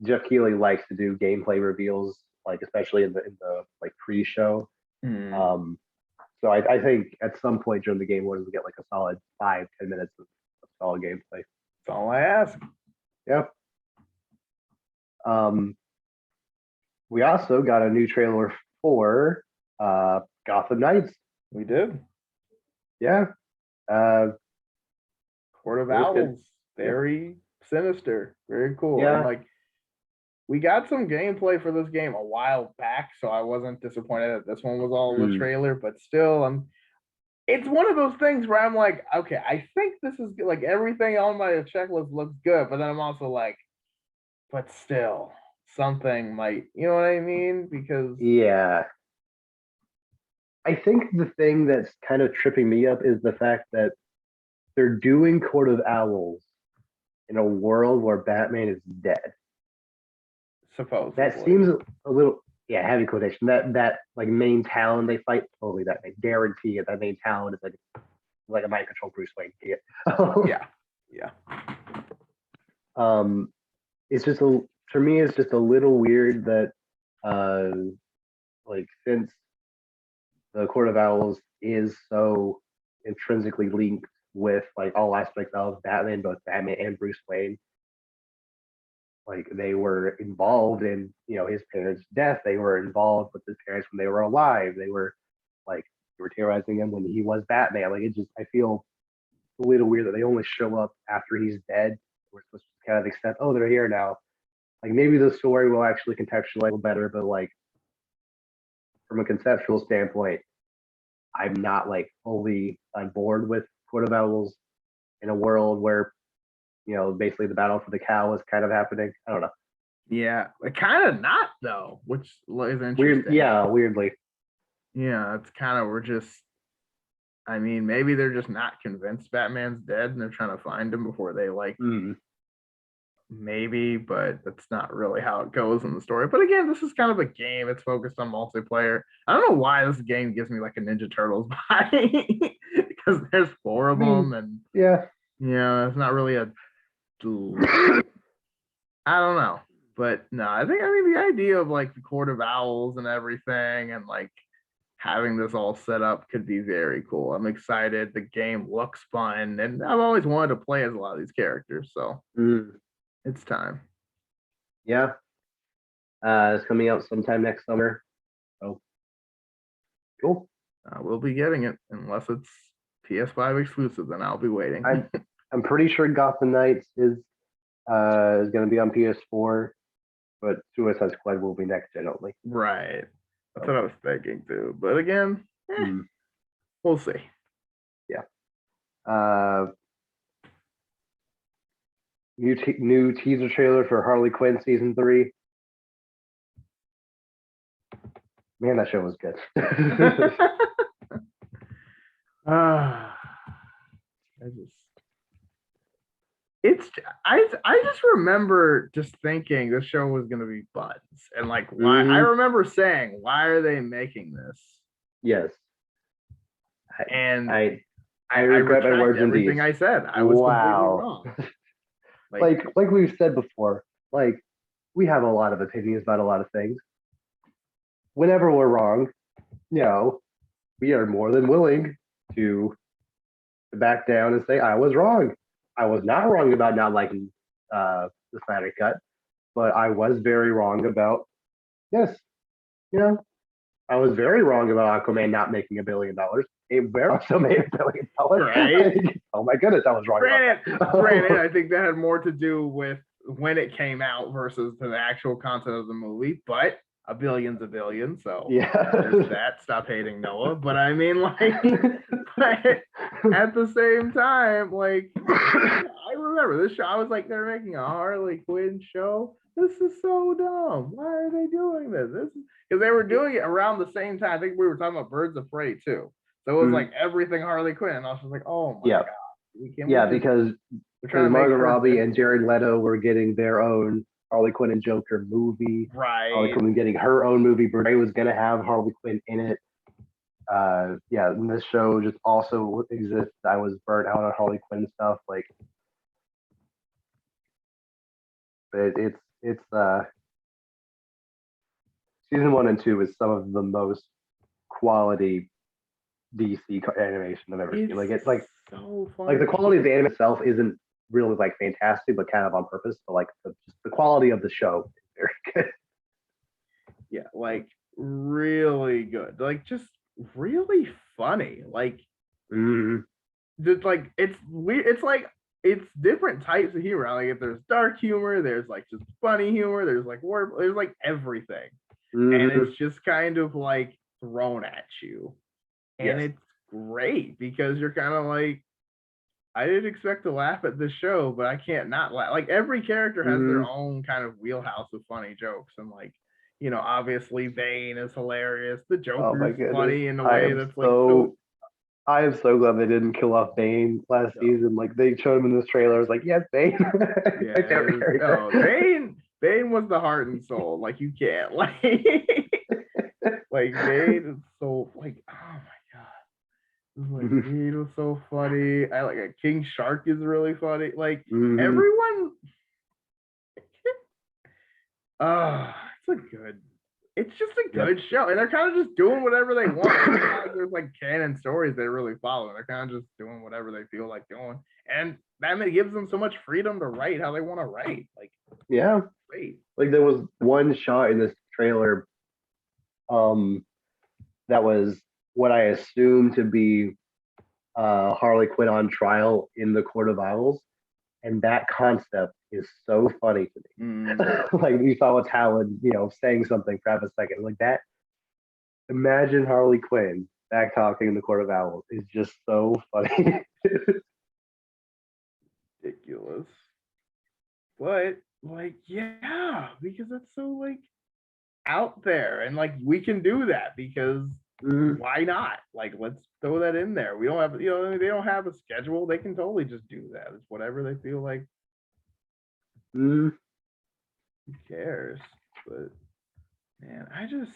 Jeff Keighley likes to do gameplay reveals, like especially in the like pre-show. So I think at some point during the Game Awards we'll get like a solid 5-10 minutes of solid gameplay. That's all I ask. Yep. We also got a new trailer for Gotham Knights. We did. Yeah. Court of Owls. Very sinister. Very cool. Yeah. And like we got some gameplay for this game a while back, so I wasn't disappointed that this one was all in the trailer, but still it's one of those things where I'm like, okay, I think this is like everything on my checklist looks good, but then I'm also like, but still something might, you know what I mean? Because yeah, I think the thing that's kind of tripping me up is the fact that they're doing Court of Owls in a world where Batman is dead. Supposedly. That seems a little, heavy quotation. That like main town they fight, totally that they guarantee it. That main town is like a mind control Bruce Wayne. Yeah. It's just for me, it's just a little weird that like since the Court of Owls is so intrinsically linked with like all aspects of Batman, both Batman and Bruce Wayne. Like they were involved in, his parents' death. They were involved with his parents when they were alive. They were terrorizing him when he was Batman. Like I feel a little weird that they only show up after he's dead. We're supposed to kind of accept, oh, they're here now. Like maybe the story will actually contextualize a little better, but like from a conceptual standpoint, I'm not like fully on board with Court of Owls in a world where, basically the battle for the cow is kind of happening. I don't know. Yeah, kind of not though, which is interesting. Weird, yeah, weirdly. Yeah, it's kind of I mean, maybe they're just not convinced Batman's dead and they're trying to find him before they maybe, but that's not really how it goes in the story. But again, this is kind of a game. It's focused on multiplayer. I don't know why this game gives me like a Ninja Turtles vibe because there's 4 of them, and it's not really a. I don't know, but no, I mean the idea of like the Court of Owls and everything, and like having this all set up could be very cool. I'm excited. The game looks fun, and I've always wanted to play as a lot of these characters, so it's time. Yeah. It's coming out sometime next summer. Oh, cool. We'll be getting it unless it's PS5 exclusive. Then I'll be waiting. I'm pretty sure Gotham Knights is going to be on PS4, but Suicide Squad will be next gen only. Right. That's what I was thinking too. But again, we'll see. Yeah. New teaser trailer for Harley Quinn season 3. Man, that show was good. I just remember just thinking this show was gonna be buns and like why I remember saying, why are they making this? Yes. And I regret my words everything indeed. I said. I was completely wrong. Like we've said before, like we have a lot of opinions about a lot of things. Whenever we're wrong, you know, we are more than willing to back down and say I was wrong. I was not wrong about not liking the Snyder Cut, but I was very wrong about I was very wrong about Aquaman not making $1 billion. It very also made $1 billion. Right? Oh my goodness, I was wrong. Granted, I think that had more to do with when it came out versus the actual content of the movie, but a billion's a billion, so yeah, there's that. Stop hating Noah. But I mean, like, but at the same time, like, I remember this show. I was like, they're making a Harley Quinn show. This is so dumb. Why are they doing this? This is because they were doing it around the same time. I think we were talking about Birds of Prey too. So it was like everything Harley Quinn. And I was just like, oh my god. Because Margot Robbie and Jared Leto were getting their own Harley Quinn and Joker movie. Right. Harley Quinn getting her own movie. Bray was gonna have Harley Quinn in it. And this show just also exists. I was burnt out on Harley Quinn stuff. Like, but it's season 1 and 2 is some of the most quality DC animation I've ever seen. Like it's like so funny. Like the quality of the anime itself isn't really like fantastic, but kind of on purpose. But like the quality of the show is very good. Yeah, like really good. Like just really funny. Like like it's weird. It's like it's different types of humor. Like if there's dark humor, there's like just funny humor, there's like there's like everything. And it's just kind of like thrown at you. And it's great because you're kind of like, I didn't expect to laugh at this show, but I can't not laugh. Like every character has their own kind of wheelhouse of funny jokes. And like, you know, obviously Bane is hilarious. The Joker's funny in a way that's like so. I am so glad they didn't kill off Bane last season. Like they showed him in this trailer. I was like, yes, Bane. Bane was the heart and soul. Like you can't like Bane is so like, oh my god. Like Bane was so funny. I like King Shark is really funny. Like everyone it's just a good show. And they're kind of just doing whatever they want. There's like canon stories they really follow. They're kind of just doing whatever they feel like doing. And that gives them so much freedom to write how they want to write. Like great. Like there was one shot in this trailer that was what I assumed to be Harley Quinn on trial in the Court of Owls. And that concept is so funny to me. Like you saw what's Howard, saying something for half a second like that. Imagine Harley Quinn back talking in the Court of Owls is just so funny. Ridiculous. But like, yeah, because it's so like out there and like we can do that because why not? Like, let's throw that in there. We don't have, they don't have a schedule. They can totally just do that. It's whatever they feel like. Who cares? But man, I just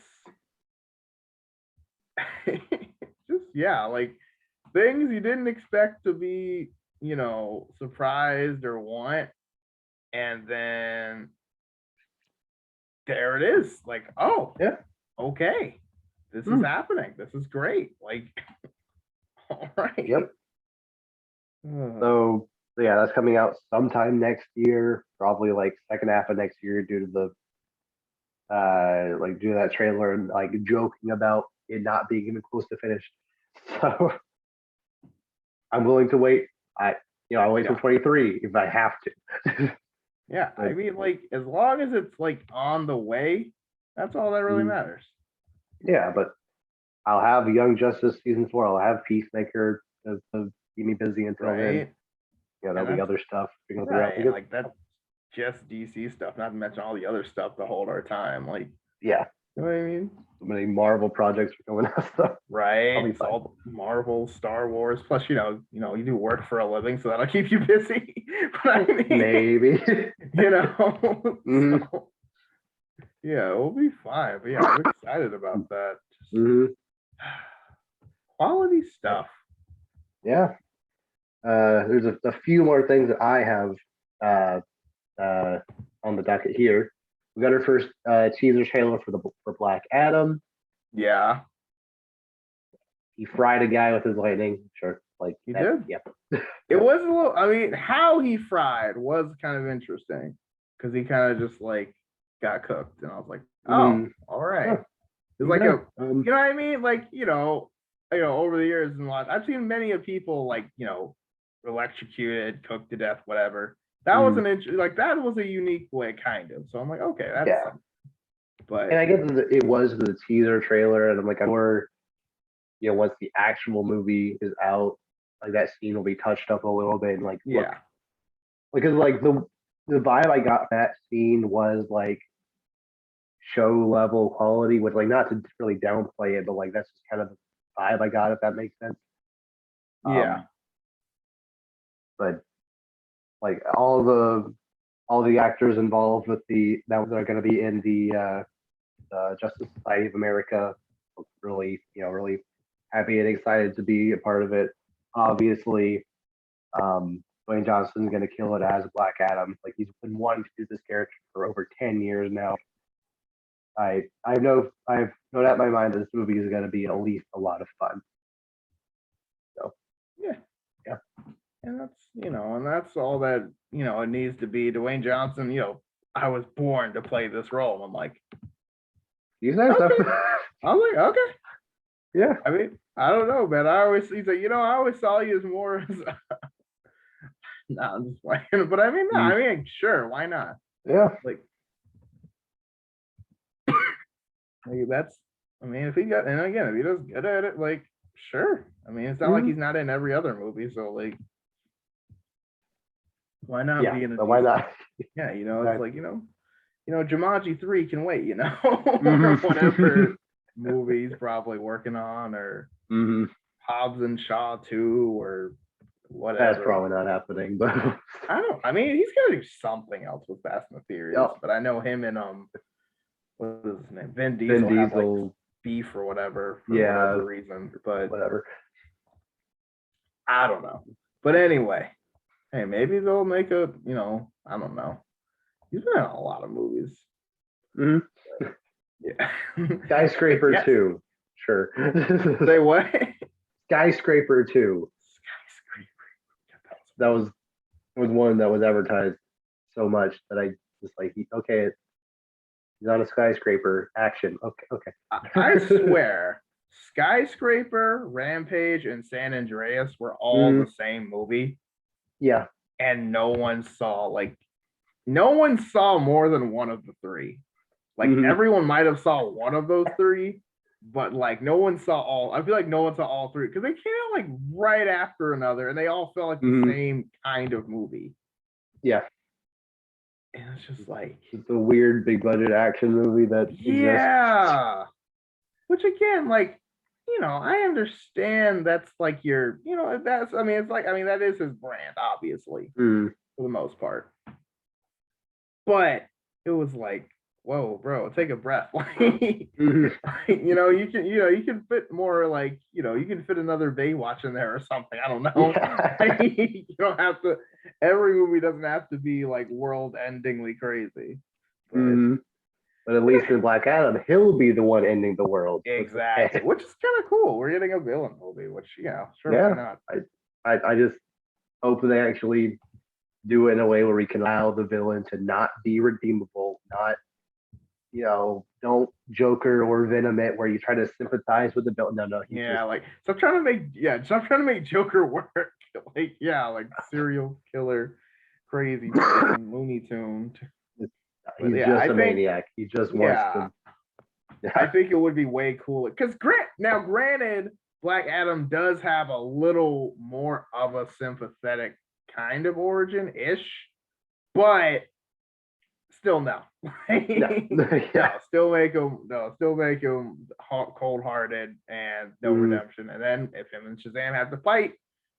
like things you didn't expect to be, surprised or want, and then there it is. Like, oh yeah, okay. This is happening. This is great. Like, all right. Yep. So yeah, that's coming out sometime next year, probably like second half of next year due to like do that trailer and like joking about it not being even close to finished. So I'm willing to wait. I'll wait till 23 if I have to. Yeah, I mean, like, as long as it's like on the way, that's all that really matters. Yeah, but I'll have Young Justice season 4. I'll have Peacemaker to keep me busy until then. There'll be other stuff. Like that's just DC stuff, not to mention all the other stuff to hold our time. Like, yeah, you know what I mean? So many Marvel projects are going out. So right, it's all Marvel, Star Wars. Plus, you do work for a living, so that'll keep you busy. But I mean, maybe So, yeah, we'll be fine. But yeah, I'm excited about that. Quality stuff. Yeah. There's a few more things that I have on the docket here. We got our first teaser trailer for Black Adam. Yeah. He fried a guy with his lightning. Sure. Like he did. Yep. It was a little. I mean, how he fried was kind of interesting because he kind of just like got cooked, and I was like, oh, all right. Yeah. It's like you know what I mean? Like over the years and I've seen many of people like electrocuted, cooked to death, whatever. That was that was a unique way, kind of. So I'm like, okay, that's but and I guess it was the teaser trailer, and I'm like, I'm sure, once the actual movie is out, like that scene will be touched up a little bit and like because like the vibe I got from that scene was like show level quality, with like not to really downplay it, but like that's just kind of the vibe I got, if that makes sense. But like all the actors involved with that are going to be in the Justice Society of America, really happy and excited to be a part of it. Obviously, Dwayne Johnson's going to kill it as Black Adam. Like, he's been wanting to do this character for over 10 years now. I've no doubt in my mind that this movie is going to be at least a lot of fun. So yeah. And that's all that it needs to be. Dwayne Johnson, I was born to play this role. And I'm like, he's nice okay. I'm like, okay. Yeah. I mean, I don't know, man. He's like, I always saw you as more as no, I'm just playing. But I mean, no, I mean, sure, why not? Yeah. Like that's, I mean, if he does good at it, like, sure. I mean, it's not like he's not in every other movie, so like, why not be in a why not? Yeah, it's like, Jumanji 3 can wait, or whatever movie he's probably working on, or Hobbs and Shaw 2, or whatever. That's probably not happening, but I mean, he's gonna do something else with Fast and the Furious, but I know him and what is his name? Vin Diesel have like beef or whatever for whatever reason, but whatever. I don't know. But anyway, hey, maybe they'll make I don't know. He's been in a lot of movies. Yeah. Skyscraper 2. Sure. Say what? Skyscraper 2. That was one that was advertised so much that I just like, okay, he's on a skyscraper, action. Okay. I swear, Skyscraper, Rampage, and San Andreas were all the same movie. Yeah. And no one saw more than one of the three. Like everyone might have saw one of those three, but like no one saw all. I feel like no one saw all three because they came out like right after another, and they all felt like the same kind of movie. Yeah. And it's just like it's a weird big budget action movie that exists. Which again, like, I understand that's like your, that is his brand, obviously, for the most part. But it was like, whoa, bro, take a breath. Like, you can fit more, like, you can fit another Baywatch in there or something. I don't know. You don't have to. Every movie doesn't have to be like world-endingly crazy. But at least in Black Adam, he'll be the one ending the world. Exactly, which is kind of cool. We're getting a villain movie, which sure, why not? I just hope they actually do it in a way where we can allow the villain to not be redeemable, not don't Joker or Venom it where you try to sympathize with the villain. No, Yeah, like stop trying to make Joker work. Like, yeah, like serial killer, crazy person, Looney Tune. But he's yeah, just I a think maniac. He just wants yeah, to. I Yeah. think it would be way cooler. Because granted, Black Adam does have a little more of a sympathetic kind of origin ish, but still no. No. No, Yeah. still make him cold hearted and no Mhm. redemption. And then if him and Shazam have to fight,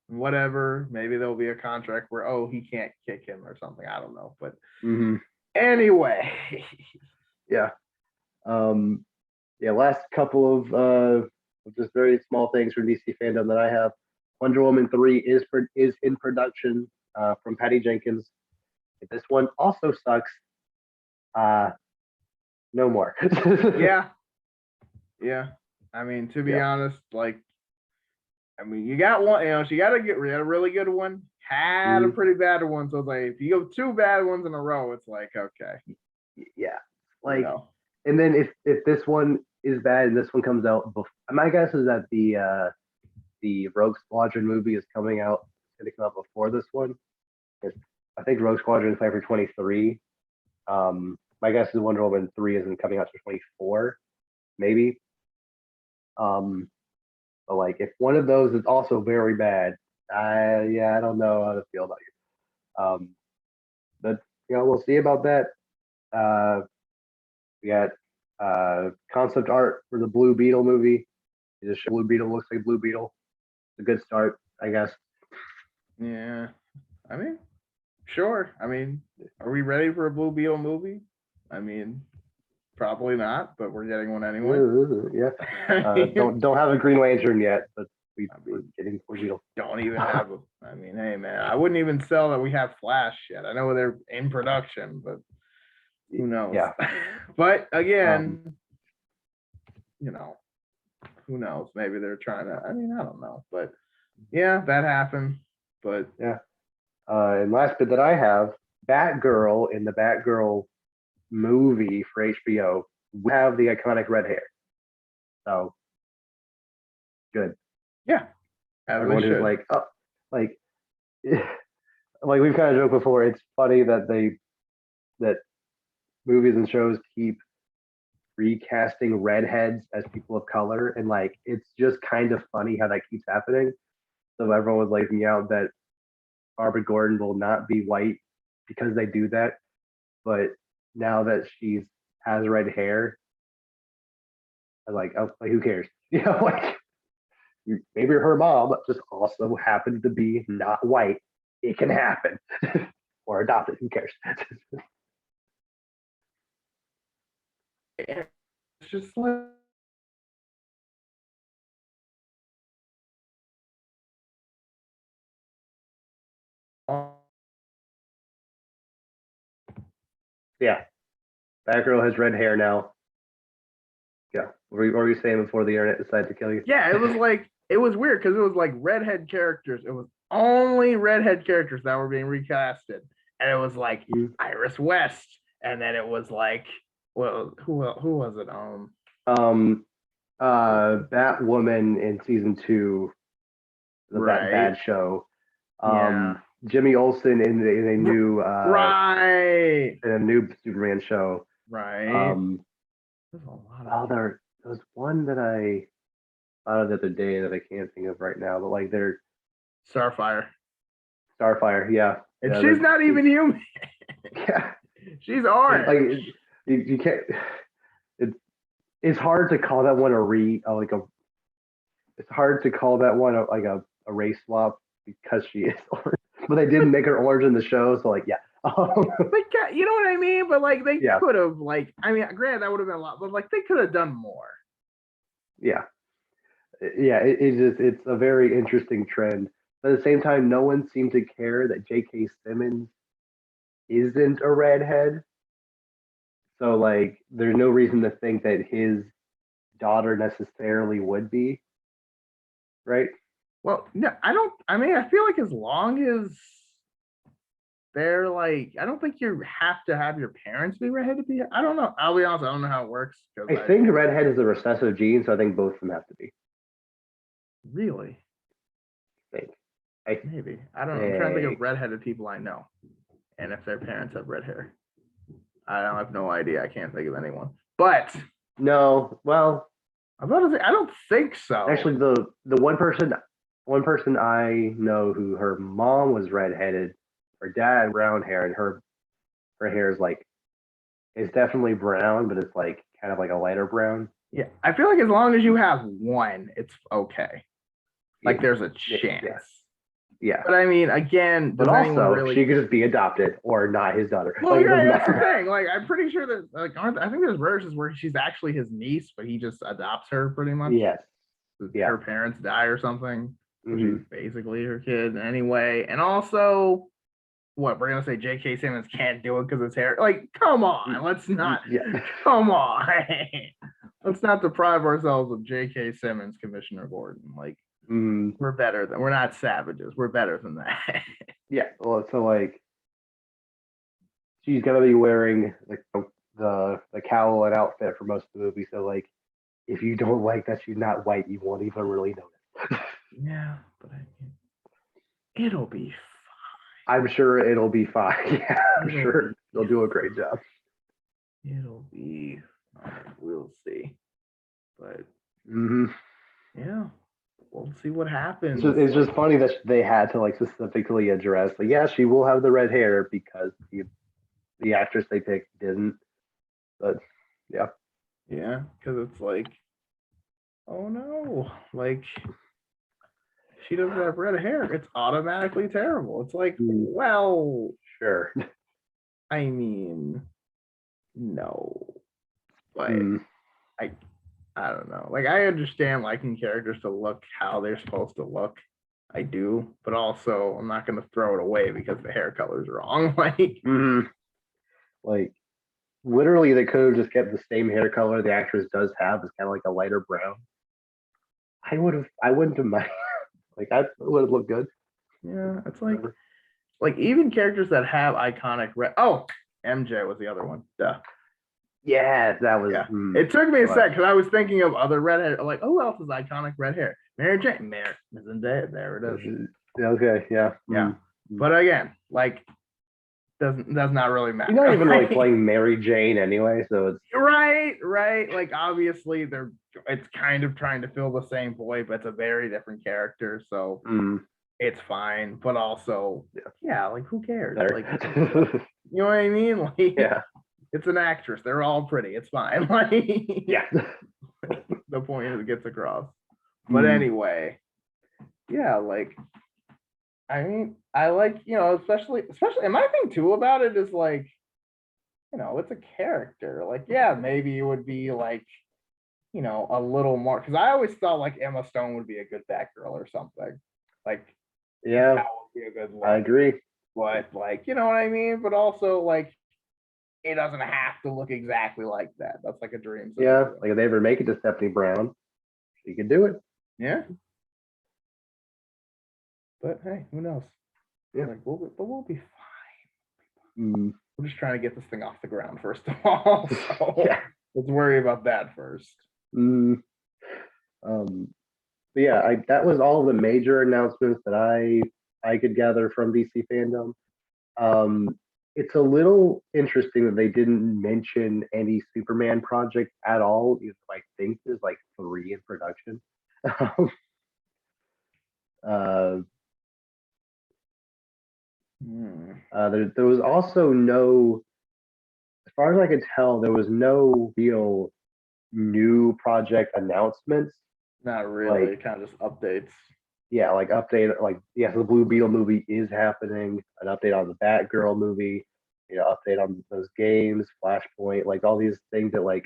whatever, maybe there'll be a contract where he can't kick him or something. I don't know, but Mhm. anyway. Yeah. Um. Yeah. Last couple of just very small things from DC fandom that I have. Wonder Woman 3 is in production from Patty Jenkins. This one also sucks. Uh, no more. Yeah, yeah. I mean, to be Yeah. honest, like, I mean, you got one, she got a really good one, had a Mhm. pretty bad one. So it's like, if you go two bad ones in a row, it's like, okay, Yeah. you Like, know. and then if this one is bad and this one comes out, my guess is that the Rogue Squadron movie is coming out. It's going to come out before this one. I think Rogue Squadron is planned for 23. My guess is Wonder Woman 3 isn't coming out to 24, maybe. Um, but like if one of those is also very bad, I don't know how to feel about you. But we'll see about that. Uh, we got concept art for the Blue Beetle movie. It just Blue Beetle looks like Blue Beetle. It's a good start, I guess. Yeah, I mean, sure. I mean, are we ready for a Blue Beetle movie? I mean, probably not, but we're getting one anyway. Yeah. I mean, Don't have a Green Lantern yet, but I we're mean, getting Blue Beetle. don't even have a. I mean, hey man, I wouldn't even sell that we have Flash yet. I know they're in production, but who knows? Yeah. But Um, again, you know, who knows? Maybe they're trying to. I mean, I don't know, but yeah, that happened. But yeah. And last bit that I have, Batgirl in the Batgirl movie for HBO will have the iconic red hair. So good. yeah, as they Everyone who's should. like, oh, like, like we've kind of joked before, it's funny that that movies and shows keep recasting redheads as people of color, and like it's just kind of funny how that keeps happening. So everyone was laking out that Barbara Gordon will not be white because they do that, but now that she's has red hair, I'm like, oh, like who cares? Like maybe her mom just also happened to be not white. It can happen, or adopted. Who cares? It's just like. Yeah, that girl has red hair now. Yeah, what were you saying before the internet decided to kill you? Yeah, it was weird because it was like redhead characters. It was only redhead characters that were being recasted, and it was like Mm. Iris West, and then it was like, well, who was it? Um, Batwoman in season 2 of that Right, bad show. yeah, Jimmy Olsen right, in a new Superman show. right. Um, There's a lot of oh, people. there was one that I thought of the other day that I can't think of right now, but like they're Starfire, Starfire, yeah, and yeah, she's not even human. yeah, She's like orange. you can't. It, it's hard to call that one like a. It's hard to call that one like a race swap because she is orange, but they didn't make her orange in the show, so like yeah, You know what I mean? But like they yeah, could have like, I mean, granted that would have been a lot, but like they could have done more. yeah, yeah. It's a very interesting trend. But at the same time, no one seemed to care that J.K. Simmons isn't a redhead. So like, there's no reason to think that his daughter necessarily would be, right? Well, no, I don't. I mean, I feel like as long as they're like, I don't think you have to have your parents be redhead to be. I don't know. I'll be honest, I don't know how it works I think redhead is a recessive gene, so I think both of them have to be. really. I think. Maybe. I don't know. I'm trying to think of redheaded people I know, and if their parents have red hair. I have no idea. I can't think of anyone. But no, well, I'm about to say I don't think so. Actually, the one person I know who her mom was redheaded, her dad had brown hair, and her hair is like it's definitely brown, but it's like kind of like a lighter brown. Yeah, I feel like as long as you have one, it's okay. Like yeah. there's a chance. Yeah. But I mean, again, but also she could just be adopted or not his daughter. Well, like, yeah, that's the thing. Like, I'm pretty sure that, like, I think there's versions where she's actually his niece, but he just adopts her pretty much. Yes. Yeah. Her parents die or something. So she's basically her kid anyway. And also, what we're gonna say, J.K. Simmons can't do it because his hair. Like, come on, let's not. Yeah. Come on, let's not deprive ourselves of J.K. Simmons, Commissioner Gordon. Like. We're better than we're not savages. We're better than that. Yeah. Well, so like she's gonna be wearing like the cowl and outfit for most of the movie. So like if you don't like that she's not white, you won't even really notice. Yeah, but it'll be fine. I'm sure it'll be fine. Yeah, I'm sure they'll do a great job. It'll be fine. We'll see. But yeah. We'll see what happens. It's just funny that they had to like specifically address like, yeah, she will have the red hair because the actress they picked didn't. But yeah. Yeah, because it's like, oh no, like she doesn't have red hair. It's automatically terrible. It's like, well, sure. I mean, no, but I don't know. Like, I understand liking characters to look how they're supposed to look. I do, but also I'm not going to throw it away because the hair color's wrong. Like, literally, they could have just kept the same hair color the actress does have. It's kind of like a lighter brown. I wouldn't have mind. Like, that would have looked good. Yeah, it's like even characters that have iconic red. Oh, MJ was the other one. Duh. Yeah, that was. Yeah. It took me a sec because I was thinking of other redhead. Like, who else is iconic red hair? Mary Jane. Isn't dead. There it is. Okay. Yeah. Yeah. But again, like, does not really matter. You're not even really playing Mary Jane anyway, so it's right. Like, obviously, it's kind of trying to fill the same void, but it's a very different character, so it's fine. But also, yeah, like, who cares? Like, you know what I mean? Like, yeah. It's an actress. They're all pretty. It's fine. Like, yeah. The point is it gets across. But anyway, yeah, like, I mean, I like, especially, and my thing too about it is like, it's a character. Like, yeah, maybe it would be like, a little more, because I always thought like Emma Stone would be a good Batgirl or something. Like, yeah, that would be a good one. I agree. But like, you know what I mean? But also like, it doesn't have to look exactly like that. That's like a dream. Yeah, like if they ever make it to Stephanie Brown, she could do it. Yeah. But hey, who knows? Yeah. Like, we'll be fine. We're just trying to get this thing off the ground first of all. So let's worry about that first. But yeah, that was all the major announcements that I could gather from DC FanDome. It's a little interesting that they didn't mention any Superman project at all. I think there's like 3 in production. There was also no, as far as I could tell, there was no real new project announcements. Not really, like, kind of just updates. Yeah, like update, like yes, the Blue Beetle movie is happening. An update on the Batgirl movie. Update on those games, Flashpoint, like all these things that like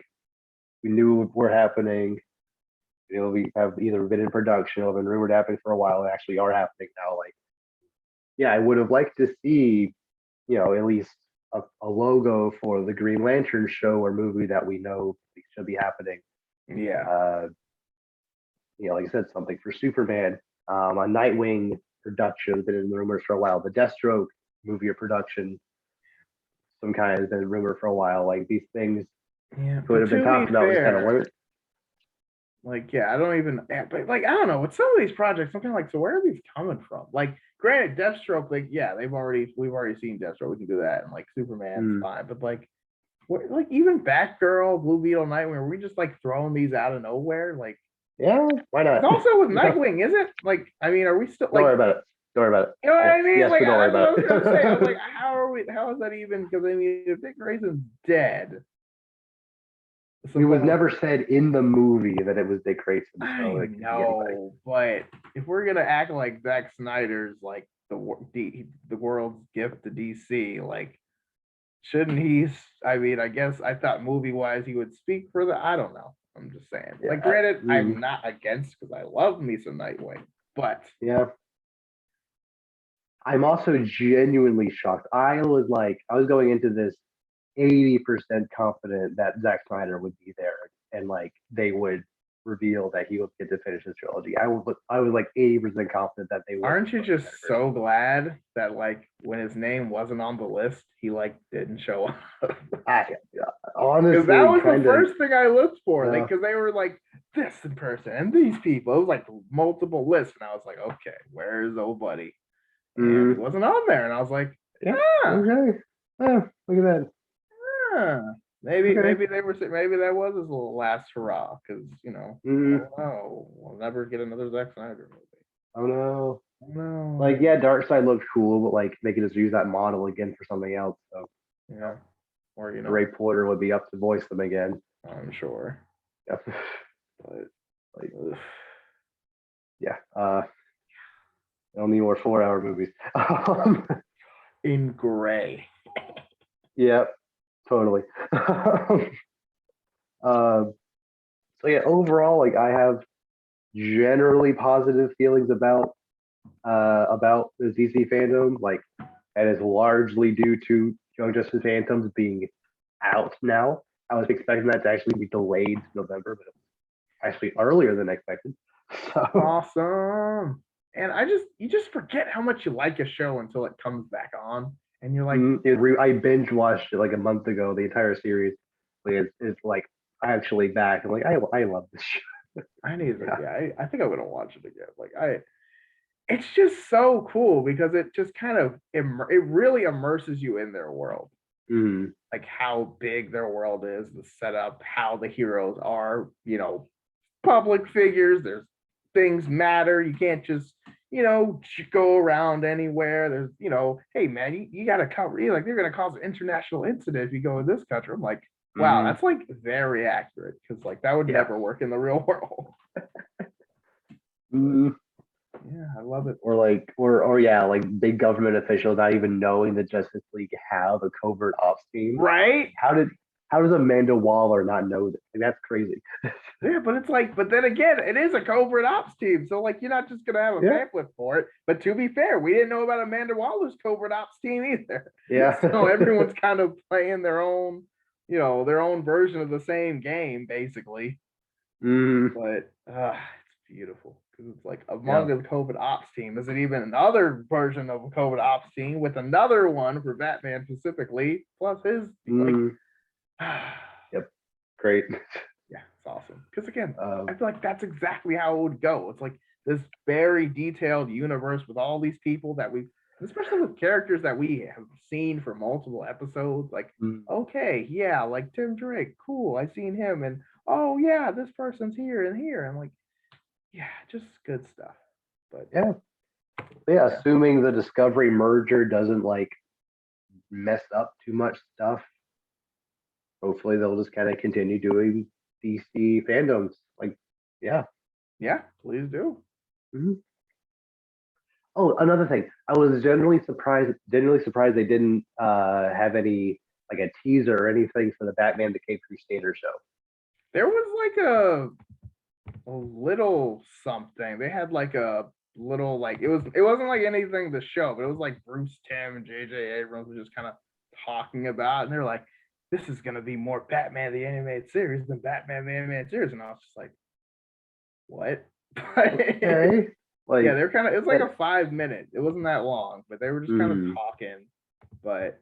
we knew were happening. We have either been in production or been rumored happening for a while and actually are happening now. Like, yeah, I would have liked to see, at least a logo for the Green Lantern show or movie that we know should be happening. Yeah. Like I said, something for Superman. A Nightwing production has been in the rumors for a while. The Deathstroke movie or production. Some kind has been rumor for a while. Like these things could have been talked about, just kind of weren't. Like, yeah, I don't even, but like, I don't know. With some of these projects, I'm kind of like, so where are these coming from? Like, granted, Deathstroke, like, yeah, we've already seen Deathstroke. We can do that, and like Superman's fine, but like, what, like even Batgirl, Blue Beetle, Nightwing, are we just like throwing these out of nowhere? Like, yeah, why not? It's also with Nightwing, is it? Like, I mean, are we still like? Don't worry about it. Don't worry about it. You know what I mean? Yes, like, don't worry about it. I was gonna say, I was like, how are we? How is that even? Because I mean, if Dick Grayson's dead, it was never said in the movie that it was Dick Grayson. So I know, but if we're gonna act like Zack Snyder's like the world's gift to DC, like, shouldn't he? I mean, I guess I thought movie wise he would speak for the. I don't know. I'm just saying. Yeah, like, granted, I'm not against because I love me some Nightwing, but yeah. I'm also genuinely shocked. I was going into this 80% confident that Zack Snyder would be there and like they would reveal that he would get to finish his trilogy. I was like 80% confident that they would. Aren't you just so glad that like when his name wasn't on the list, he like didn't show up? Honestly, because that was the first thing I looked for. Like, because they were like this in person and these people. It was like multiple lists, and I was like, okay, where's old buddy? And he wasn't on there, and I was like, yeah, okay, look at that. Maybe they were maybe that was his little last hurrah, because I don't know, we'll never get another Zack Snyder movie. Oh no. Like, yeah, Darkseid looked cool, but like they could just use that model again for something else. So yeah, or Ray Porter would be up to voice them again. I'm sure. Yep. But like, yeah, only more 4-hour movies. In gray. Yep, totally. So yeah, overall, like I have generally positive feelings about the DC FanDome. Like, that is largely due to Young Justice Phantoms being out now. I was expecting that to actually be delayed to November, but it was actually earlier than expected. So awesome. And you just forget how much you like a show until it comes back on, and you're like, I binge watched it like a month ago, the entire series. It's like actually back. I'm like, I love this show. I need to, I think I'm gonna watch it again. Like, it's just so cool because it just kind of it really immerses you in their world. Like how big their world is, the setup, how the heroes are, public figures. There's things matter. You can't just go around anywhere. There's hey man, you got to cover. Like, they're gonna cause an international incident if you go in this country. I'm like, wow, that's like very accurate, because like that would never work in the real world. Yeah, I love it. Or yeah, like big government officials not even knowing the Justice League have a covert ops team. Right? How does Amanda Waller not know that? Like, that's crazy. Yeah, but it's like, but then again, it is a covert ops team. So like, you're not just gonna have a pamphlet for it. But to be fair, we didn't know about Amanda Waller's covert ops team either. Yeah. So everyone's kind of playing their own, their own version of the same game, basically. But it's beautiful. Because it's like, among the COVID ops team, is it even another version of a COVID ops team with another one for Batman specifically, plus his yep, great. Yeah, it's awesome. Because again, I feel like that's exactly how it would go. It's like this very detailed universe with all these people that we've, especially with characters that we have seen for multiple episodes. Like, okay, yeah, like Tim Drake, cool, I've seen him, and oh yeah, this person's here and here. I'm like, yeah, just good stuff. But yeah, assuming the Discovery merger doesn't like mess up too much stuff, hopefully they'll just kind of continue doing DC FanDomes. Like, yeah, please do. Oh, another thing, I was genuinely surprised they didn't have any like a teaser or anything for the Batman the Caped Crusader show. There was like a little something. They had like a little, like, it wasn't like anything to show, but it was like Bruce Timm and JJ Abrams were just kind of talking about, and they're like, this is gonna be more Batman the Animated Series than Batman the Animated Series, and I was just like, what? Okay. Like, yeah, they're kind of, it's like a 5 minute, it wasn't that long, but they were just kind of talking, but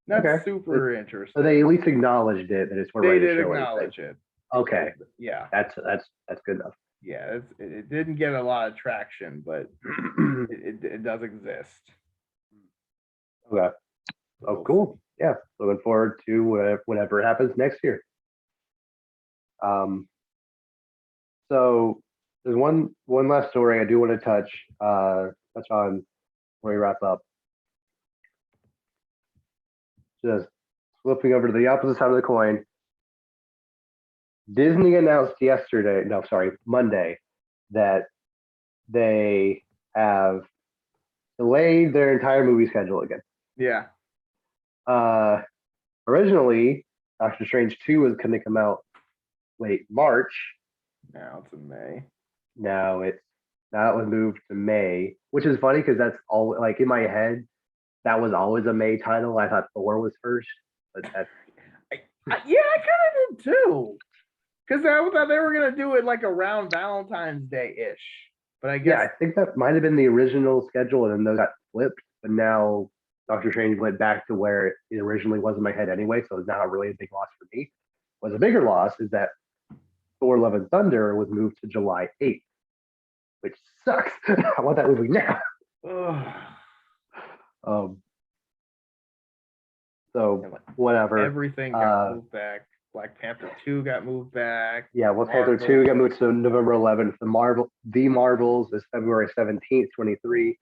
not Okay. super So interesting. they at least acknowledged it that it's we're They ready to did show acknowledge anything. it. Okay, Yeah, that's good enough. yeah. It didn't get a lot of traction, but it does exist. Okay. So Oh, we'll cool. see. Yeah, looking forward to whatever happens next year. So there's one last story I do want to touch on before we wrap up. Just flipping over to the opposite side of the coin. Disney announced Monday, that they have delayed their entire movie schedule again. Yeah. Originally, Doctor Strange 2 was going to come out late March. Now it's in May. Now it was moved to May, which is funny because that's all like in my head. That was always a May title. I thought Thor was first, but that's I kind of did too. Because I thought they were gonna do it like around Valentine's Day ish. But I guess I think that might have been the original schedule, and then those got flipped. But now Doctor Strange went back to where it originally was in my head anyway, so it's not really a big loss for me. What's a bigger loss is that Thor: Love and Thunder was moved to July 8th, which sucks. I want that movie now. So whatever. Everything got moved back. Black Panther 2 got moved back. Yeah, Black Panther 2 got moved to November 11th. The Marvels is February 17th, 23,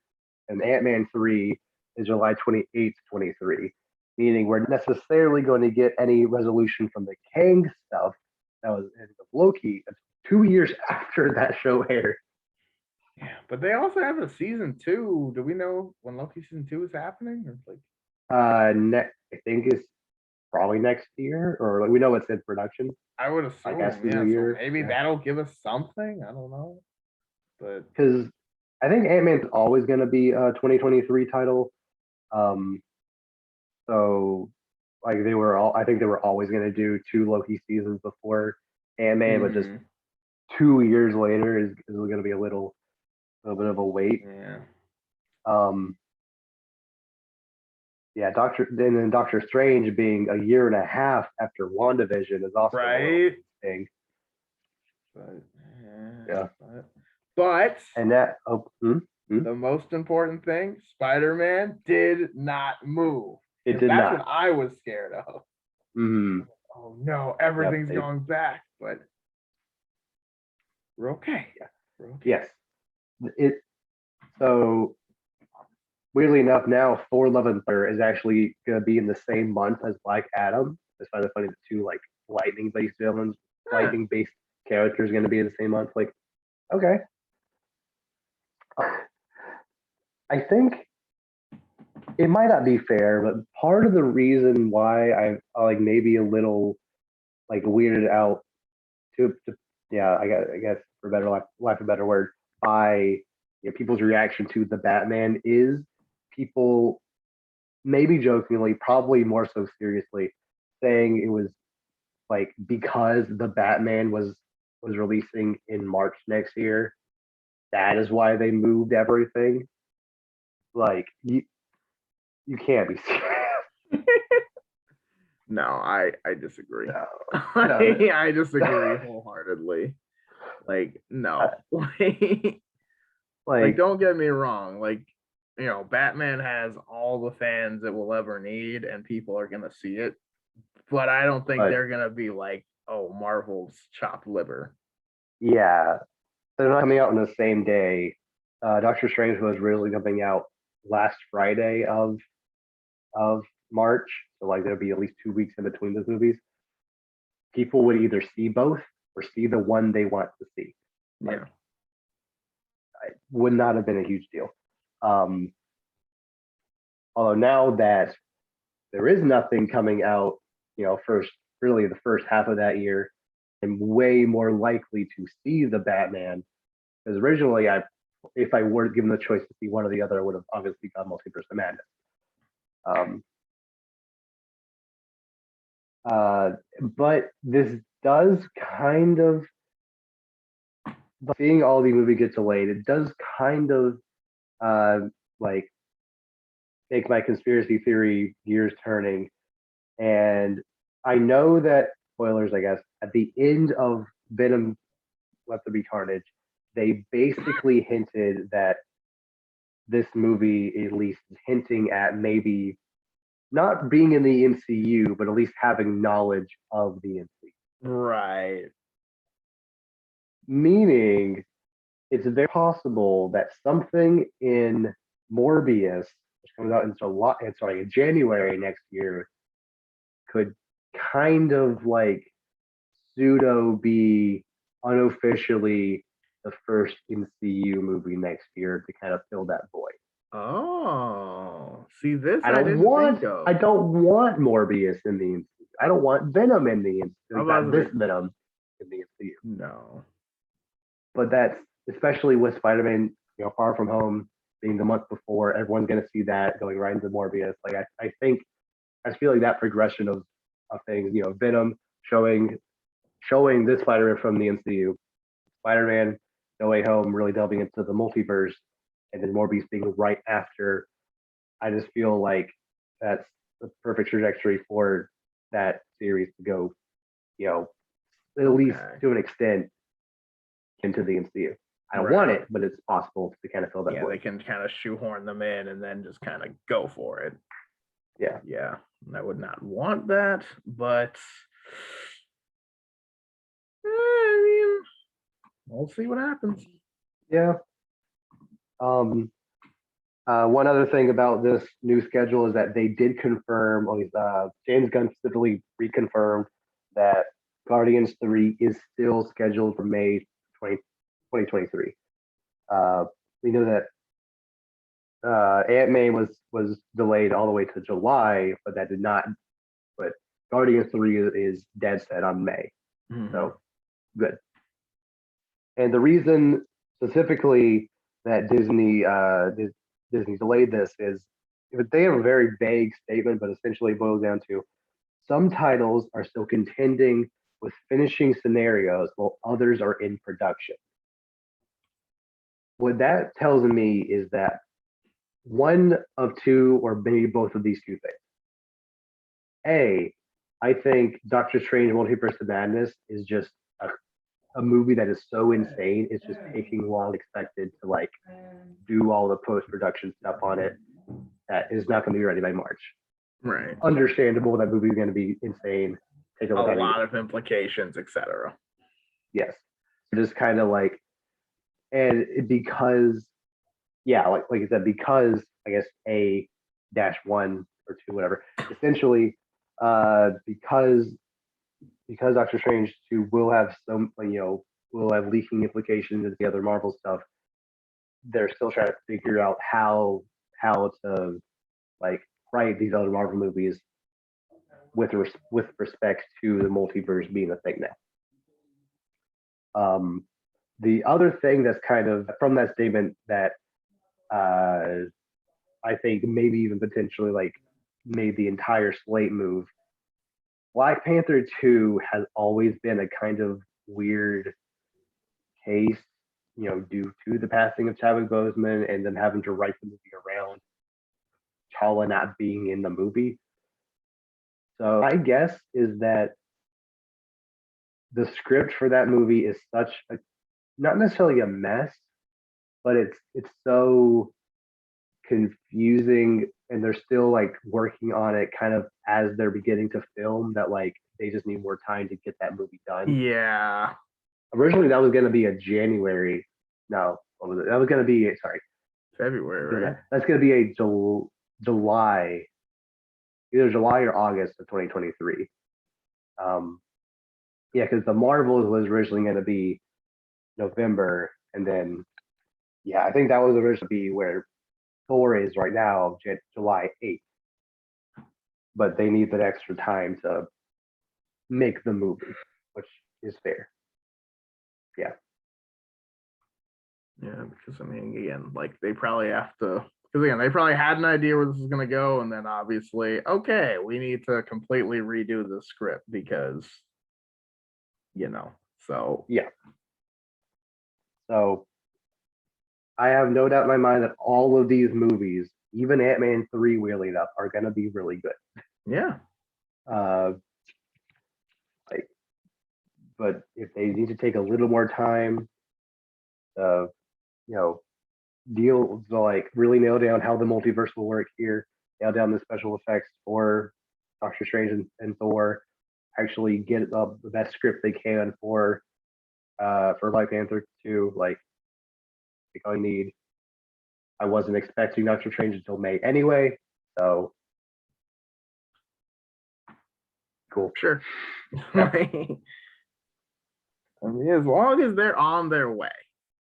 and Ant-Man 3 is July 28th, 23. Meaning we're necessarily going to get any resolution from the Kang stuff that was in Loki 2 years after that show aired. Yeah, but they also have a season 2. Do we know when Loki season 2 is happening? Or like I think it's probably next year, or like we know it's in production. I would assume, I guess yeah. year. So maybe that'll give us something. I don't know, but because I think Ant-Man's always going to be a 2023 title. So like I think they were always going to do 2 Loki seasons before Ant-Man, but just 2 years later is going to be a little bit of a wait. Yeah. Yeah, Doctor Strange being a year and a half after WandaVision is also right. A thing. But yeah. But and that the most important thing, Spider-Man did not move. It did that's not. what I was scared of. Mm-hmm. Oh no, everything's going back, but we're okay. Yeah. We're okay. Yes. So weirdly enough, now Thor: Love and Thunder is actually going to be in the same month as Black Adam. It's kind of funny the 2 like lightning-based villains, lightning-based characters going to be in the same month. Like, okay. I think it might not be fair, but part of the reason why I like maybe a little like weirded out to I guess for better lack of a better word, by people's reaction to the Batman is people maybe jokingly, probably more so seriously, saying it was like because the Batman was releasing in March next year, that is why they moved everything. Like you can't be serious. No, I disagree. No. I disagree wholeheartedly. Like, no. Like, don't get me wrong. Like, Batman has all the fans it will ever need, and people are gonna see it. But I don't think they're gonna be like, oh, Marvel's chopped liver. Yeah, they're not coming out on the same day. Doctor Strange was really coming out last Friday of March, so like there'll be at least 2 weeks in between those movies. People would either see both or see the one they want to see. Like, it would not have been a huge deal. Although now that there is nothing coming out, really the first half of that year, I'm way more likely to see the Batman. Because originally, if I were given the choice to see one or the other, I would have obviously gone Multiverse of Madness. But this does kind of, seeing all the movie get delayed, it does kind of like take my conspiracy theory gears turning. And I know that, spoilers, I guess, at the end of Venom Let There Be Carnage, they basically hinted that this movie at least is hinting at maybe not being in the MCU, but at least having knowledge of the MCU. Right. Meaning, it's very possible that something in Morbius, which comes out in January next year, could kind of like pseudo be unofficially the first MCU movie next year to kind of fill that void. Oh, see this I don't didn't want think of. I don't want Morbius in the MCU. I don't want Venom in the MCU. Not this Venom in the MCU. No. But that's especially with Spider-Man, Far From Home being the month before, everyone's gonna see that going right into Morbius. Like I feel like that progression of things, Venom showing this Spider-Man from the MCU, Spider-Man No Way Home really delving into the multiverse, and then Morbius being right after. I just feel like that's the perfect trajectory for that series to go, at least to an extent into the MCU. I don't want it, but it's possible to kind of fill that void. They can kind of shoehorn them in and then just kind of go for it. Yeah. I would not want that, but I mean, we'll see what happens. Yeah. One other thing about this new schedule is that they did confirm, or James Gunn specifically reconfirmed that Guardians 3 is still scheduled for May 2023. We know that Ant-Man was delayed all the way to July, but that did not. But Guardians 3 is dead set on May, so good. And the reason specifically that Disney delayed this is they have a very vague statement, but essentially boils down to some titles are still contending with finishing scenarios while others are in production. What that tells me is that one of two, or maybe both of these two things. A, I think Doctor Strange Multiverse of Madness is just a movie that is so insane, it's just taking long expected to do all the post-production stuff on it that is not going to be ready by March. Right. Understandable, that movie is going to be insane. Take a lot of implications, etc. Yes. Just kind of and because, like I said, because I guess A-1 or 2, whatever, essentially, because Doctor Strange 2 will have will have leaking implications into the other Marvel stuff, they're still trying to figure out how to write these other Marvel movies with respect to the multiverse being a thing now. The other thing that's kind of from that statement that I think maybe even potentially made the entire slate move. Black Panther 2 has always been a kind of weird case, due to the passing of Chadwick Boseman and then having to write the movie around T'Challa not being in the movie. So my guess is that the script for that movie is such a, not necessarily a mess, but it's so confusing, and they're still working on it kind of as they're beginning to film, that they just need more time to get that movie done. Yeah. Originally that was going to be a January. No, what was it? That was going to be February, right? That's going to be a July, either July or August of 2023. Because the Marvels was originally going to be November, and then I think that was originally be where Thor is right now, July 8th. But they need that extra time to make the movie, which is fair. Yeah. Yeah, because I mean, again, they probably have to, because again, they probably had an idea where this is going to go, and then obviously, okay, we need to completely redo the script because, so. Yeah. So I have no doubt in my mind that all of these movies even Ant-Man 3 wheeling up are gonna be really good. Yeah. Like, but if they need to take a little more time, you know, deal to like really nail down how the multiverse will work here, nail down the special effects for Doctor Strange and Thor, actually get the best script they can for Black Panther 2, like all you need. I wasn't expecting Doctor Strange until May anyway, so cool. Sure. Yeah. I mean, as long as they're on their way.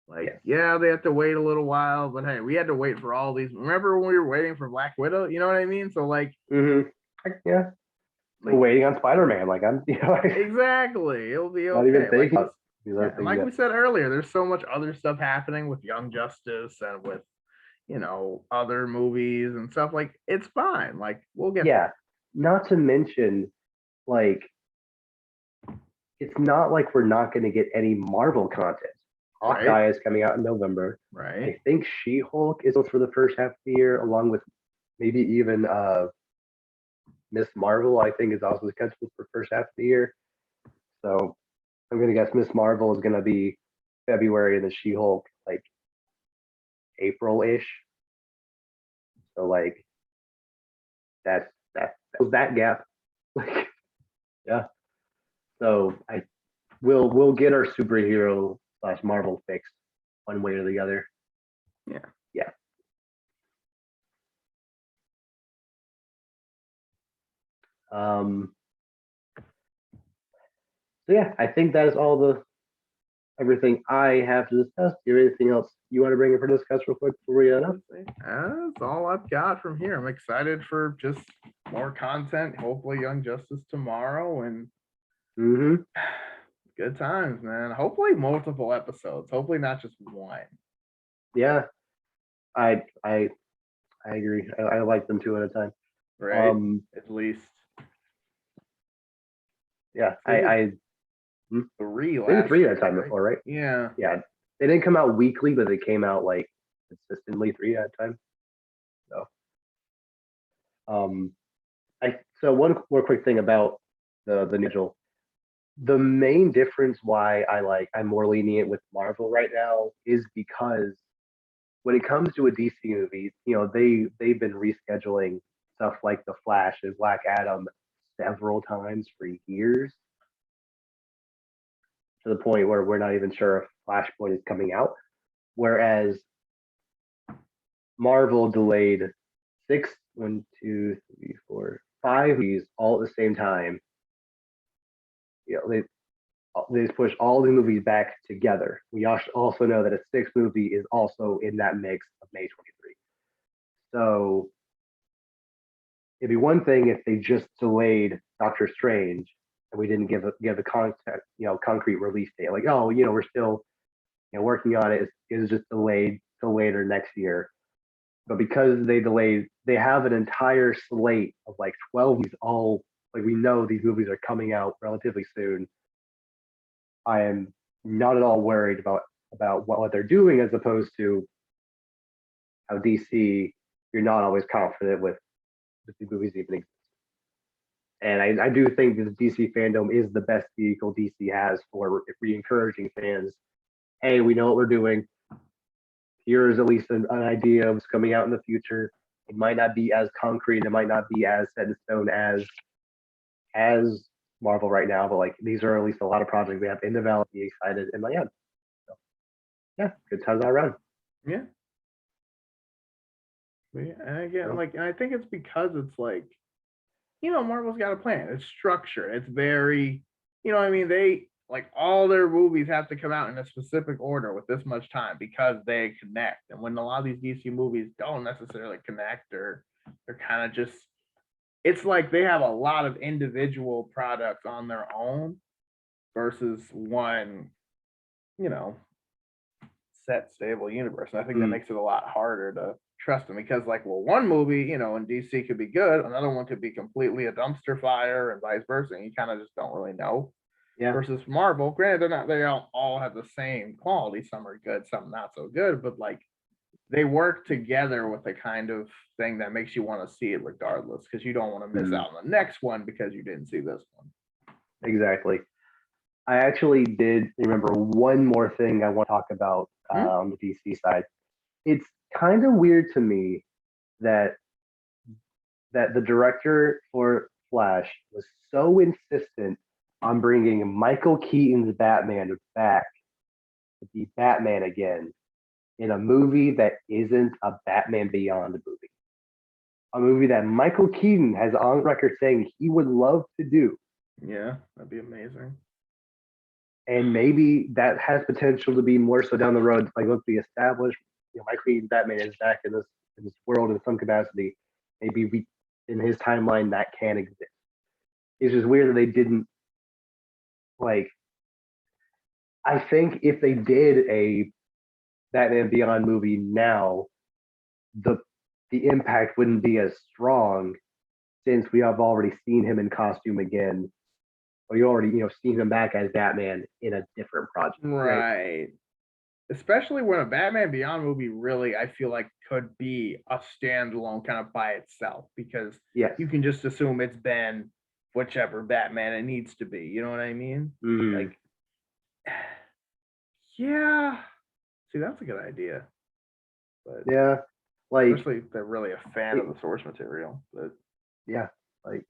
Like, yeah, they have to wait a little while, but hey, we had to wait for all these. Remember when we were waiting for Black Widow? You know what I mean? So like, yeah, like, waiting on Spider-Man. Like I'm, exactly. It'll be not okay. even thinking. And like we said earlier, there's so much other stuff happening with Young Justice and with, other movies and stuff. Like, it's fine. Like, we'll get. Yeah. Not to mention, like, it's not like we're not going to get any Marvel content. Hawkeye is coming out in November. Right. I think She-Hulk is for the first half of the year, along with maybe even Miss Marvel, I think, is also scheduled for first half of the year. So I'm going to guess Miss Marvel is going to be February and the She-Hulk like April-ish. So like that gap. Like, yeah. So we'll get our superhero / Marvel fix one way or the other. Yeah. Yeah. So yeah, I think that is everything I have to discuss. Do you have anything else you want to bring up for discuss real quick before we end up? That's all I've got from here. I'm excited for just more content. Hopefully, Young Justice tomorrow and good times, man. Hopefully, multiple episodes. Hopefully, not just one. Yeah, I agree. I like them 2 at a time. Right. At least. Yeah, I 3 last 3 at a time before, right? Yeah. Yeah, they didn't come out weekly, but they came out like consistently 3 at a time. So, so one more quick thing about the Nigel. The main difference why I'm more lenient with Marvel right now is because when it comes to a DC movie, they've been rescheduling stuff like The Flash and Black Adam several times for years, to the point where we're not even sure if Flashpoint is coming out. Whereas Marvel delayed 5 movies all at the same time. They just push all the movies back together. We also know that a 6th movie is also in that mix of May 23. So it'd be one thing if they just delayed Doctor Strange and we didn't give a concrete release date. Like, we're still working on it. It's just delayed till later next year. But because they delayed, they have an entire slate of like 12 movies. All like we know these movies are coming out relatively soon. I am not at all worried about what they're doing, as opposed to how DC, you're not always confident with the movies even exist. And I do think that the DC FanDome is the best vehicle DC has for re-encouraging fans. Hey, we know what we're doing. Here is at least an idea of what's coming out in the future. It might not be as concrete. It might not be as set in stone as Marvel right now, but like these are at least a lot of projects we have in development. Be excited and so, yeah, good times all around. Yeah. And again, and I think it's because it's like, Marvel's got a plan. It's structured. It's very, they like all their movies have to come out in a specific order with this much time because they connect. And when a lot of these DC movies don't necessarily connect, or they're kind of just, it's like they have a lot of individual products on their own versus one, set stable universe. And I think that makes it a lot harder to trust them because one movie, in DC could be good. Another one could be completely a dumpster fire and vice versa. And you kind of just don't really know. Yeah. Versus Marvel, granted, they don't all have the same quality. Some are good, some not so good, but they work together with a kind of thing that makes you want to see it regardless, because you don't want to miss out on the next one because you didn't see this one. Exactly. I actually did remember one more thing I want to talk about on the DC side. It's kind of weird to me that the director for Flash was so insistent on bringing Michael Keaton's Batman back to be Batman again in a movie that isn't a Batman Beyond movie. A movie that Michael Keaton has on record saying he would love to do. Yeah, that'd be amazing. And maybe that has potential to be more so down the road. Like, let's be established, Michael Keaton Batman is back in this world in some capacity. Maybe in his timeline that can exist. It's just weird that they didn't, like. I think if they did a Batman Beyond movie now, the impact wouldn't be as strong, since we have already seen him in costume again, or you already seen him back as Batman in a different project. Right. Especially when a Batman Beyond movie really, I feel like, could be a standalone kind of by itself, because you can just assume it's been whichever Batman it needs to be. You know what I mean? Mm-hmm. Like, yeah. See, that's a good idea. But yeah, like, especially if they're really a fan of the source material. But yeah, like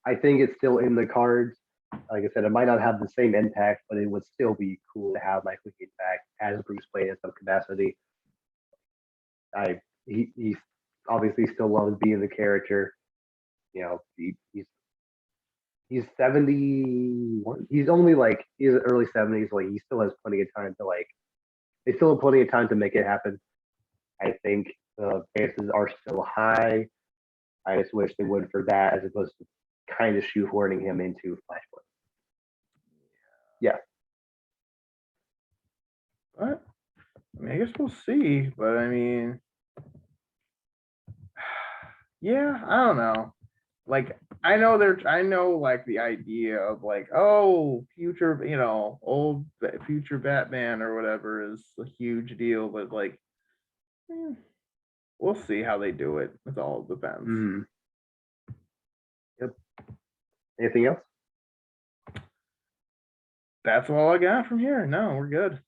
I think it's still in the cards. Like I said, it might not have the same impact, but it would still be cool to have Michael Keaton back as Bruce Wayne in some capacity. He obviously still loves being the character. He's 71. He's only he's early 70s. Like, he still has plenty of time to they still have plenty of time to make it happen. I think the chances are still high. I just wish they would for that, as opposed to kind of shoehorning him into Flashpoint. Yeah. But I guess we'll see. But I mean, yeah, I don't know. Like, I know the idea of future, old future Batman or whatever is a huge deal, but we'll see how they do it. It all depends. Mm-hmm. Yep. Anything else? That's all I got from here. No, we're good.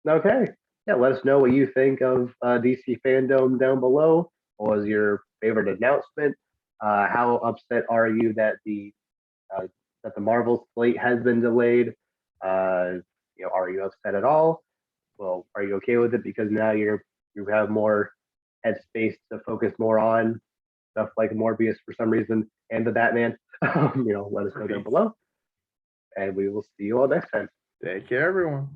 Okay. Yeah, let us know what you think of DC FanDome down below. What was your favorite announcement? How upset are you that the Marvel slate has been delayed? Are you upset at all? Well, are you okay with it because now you have more headspace to focus more on stuff like Morbius for some reason and the Batman? Let us know down below, and we will see you all next time. Take care, everyone.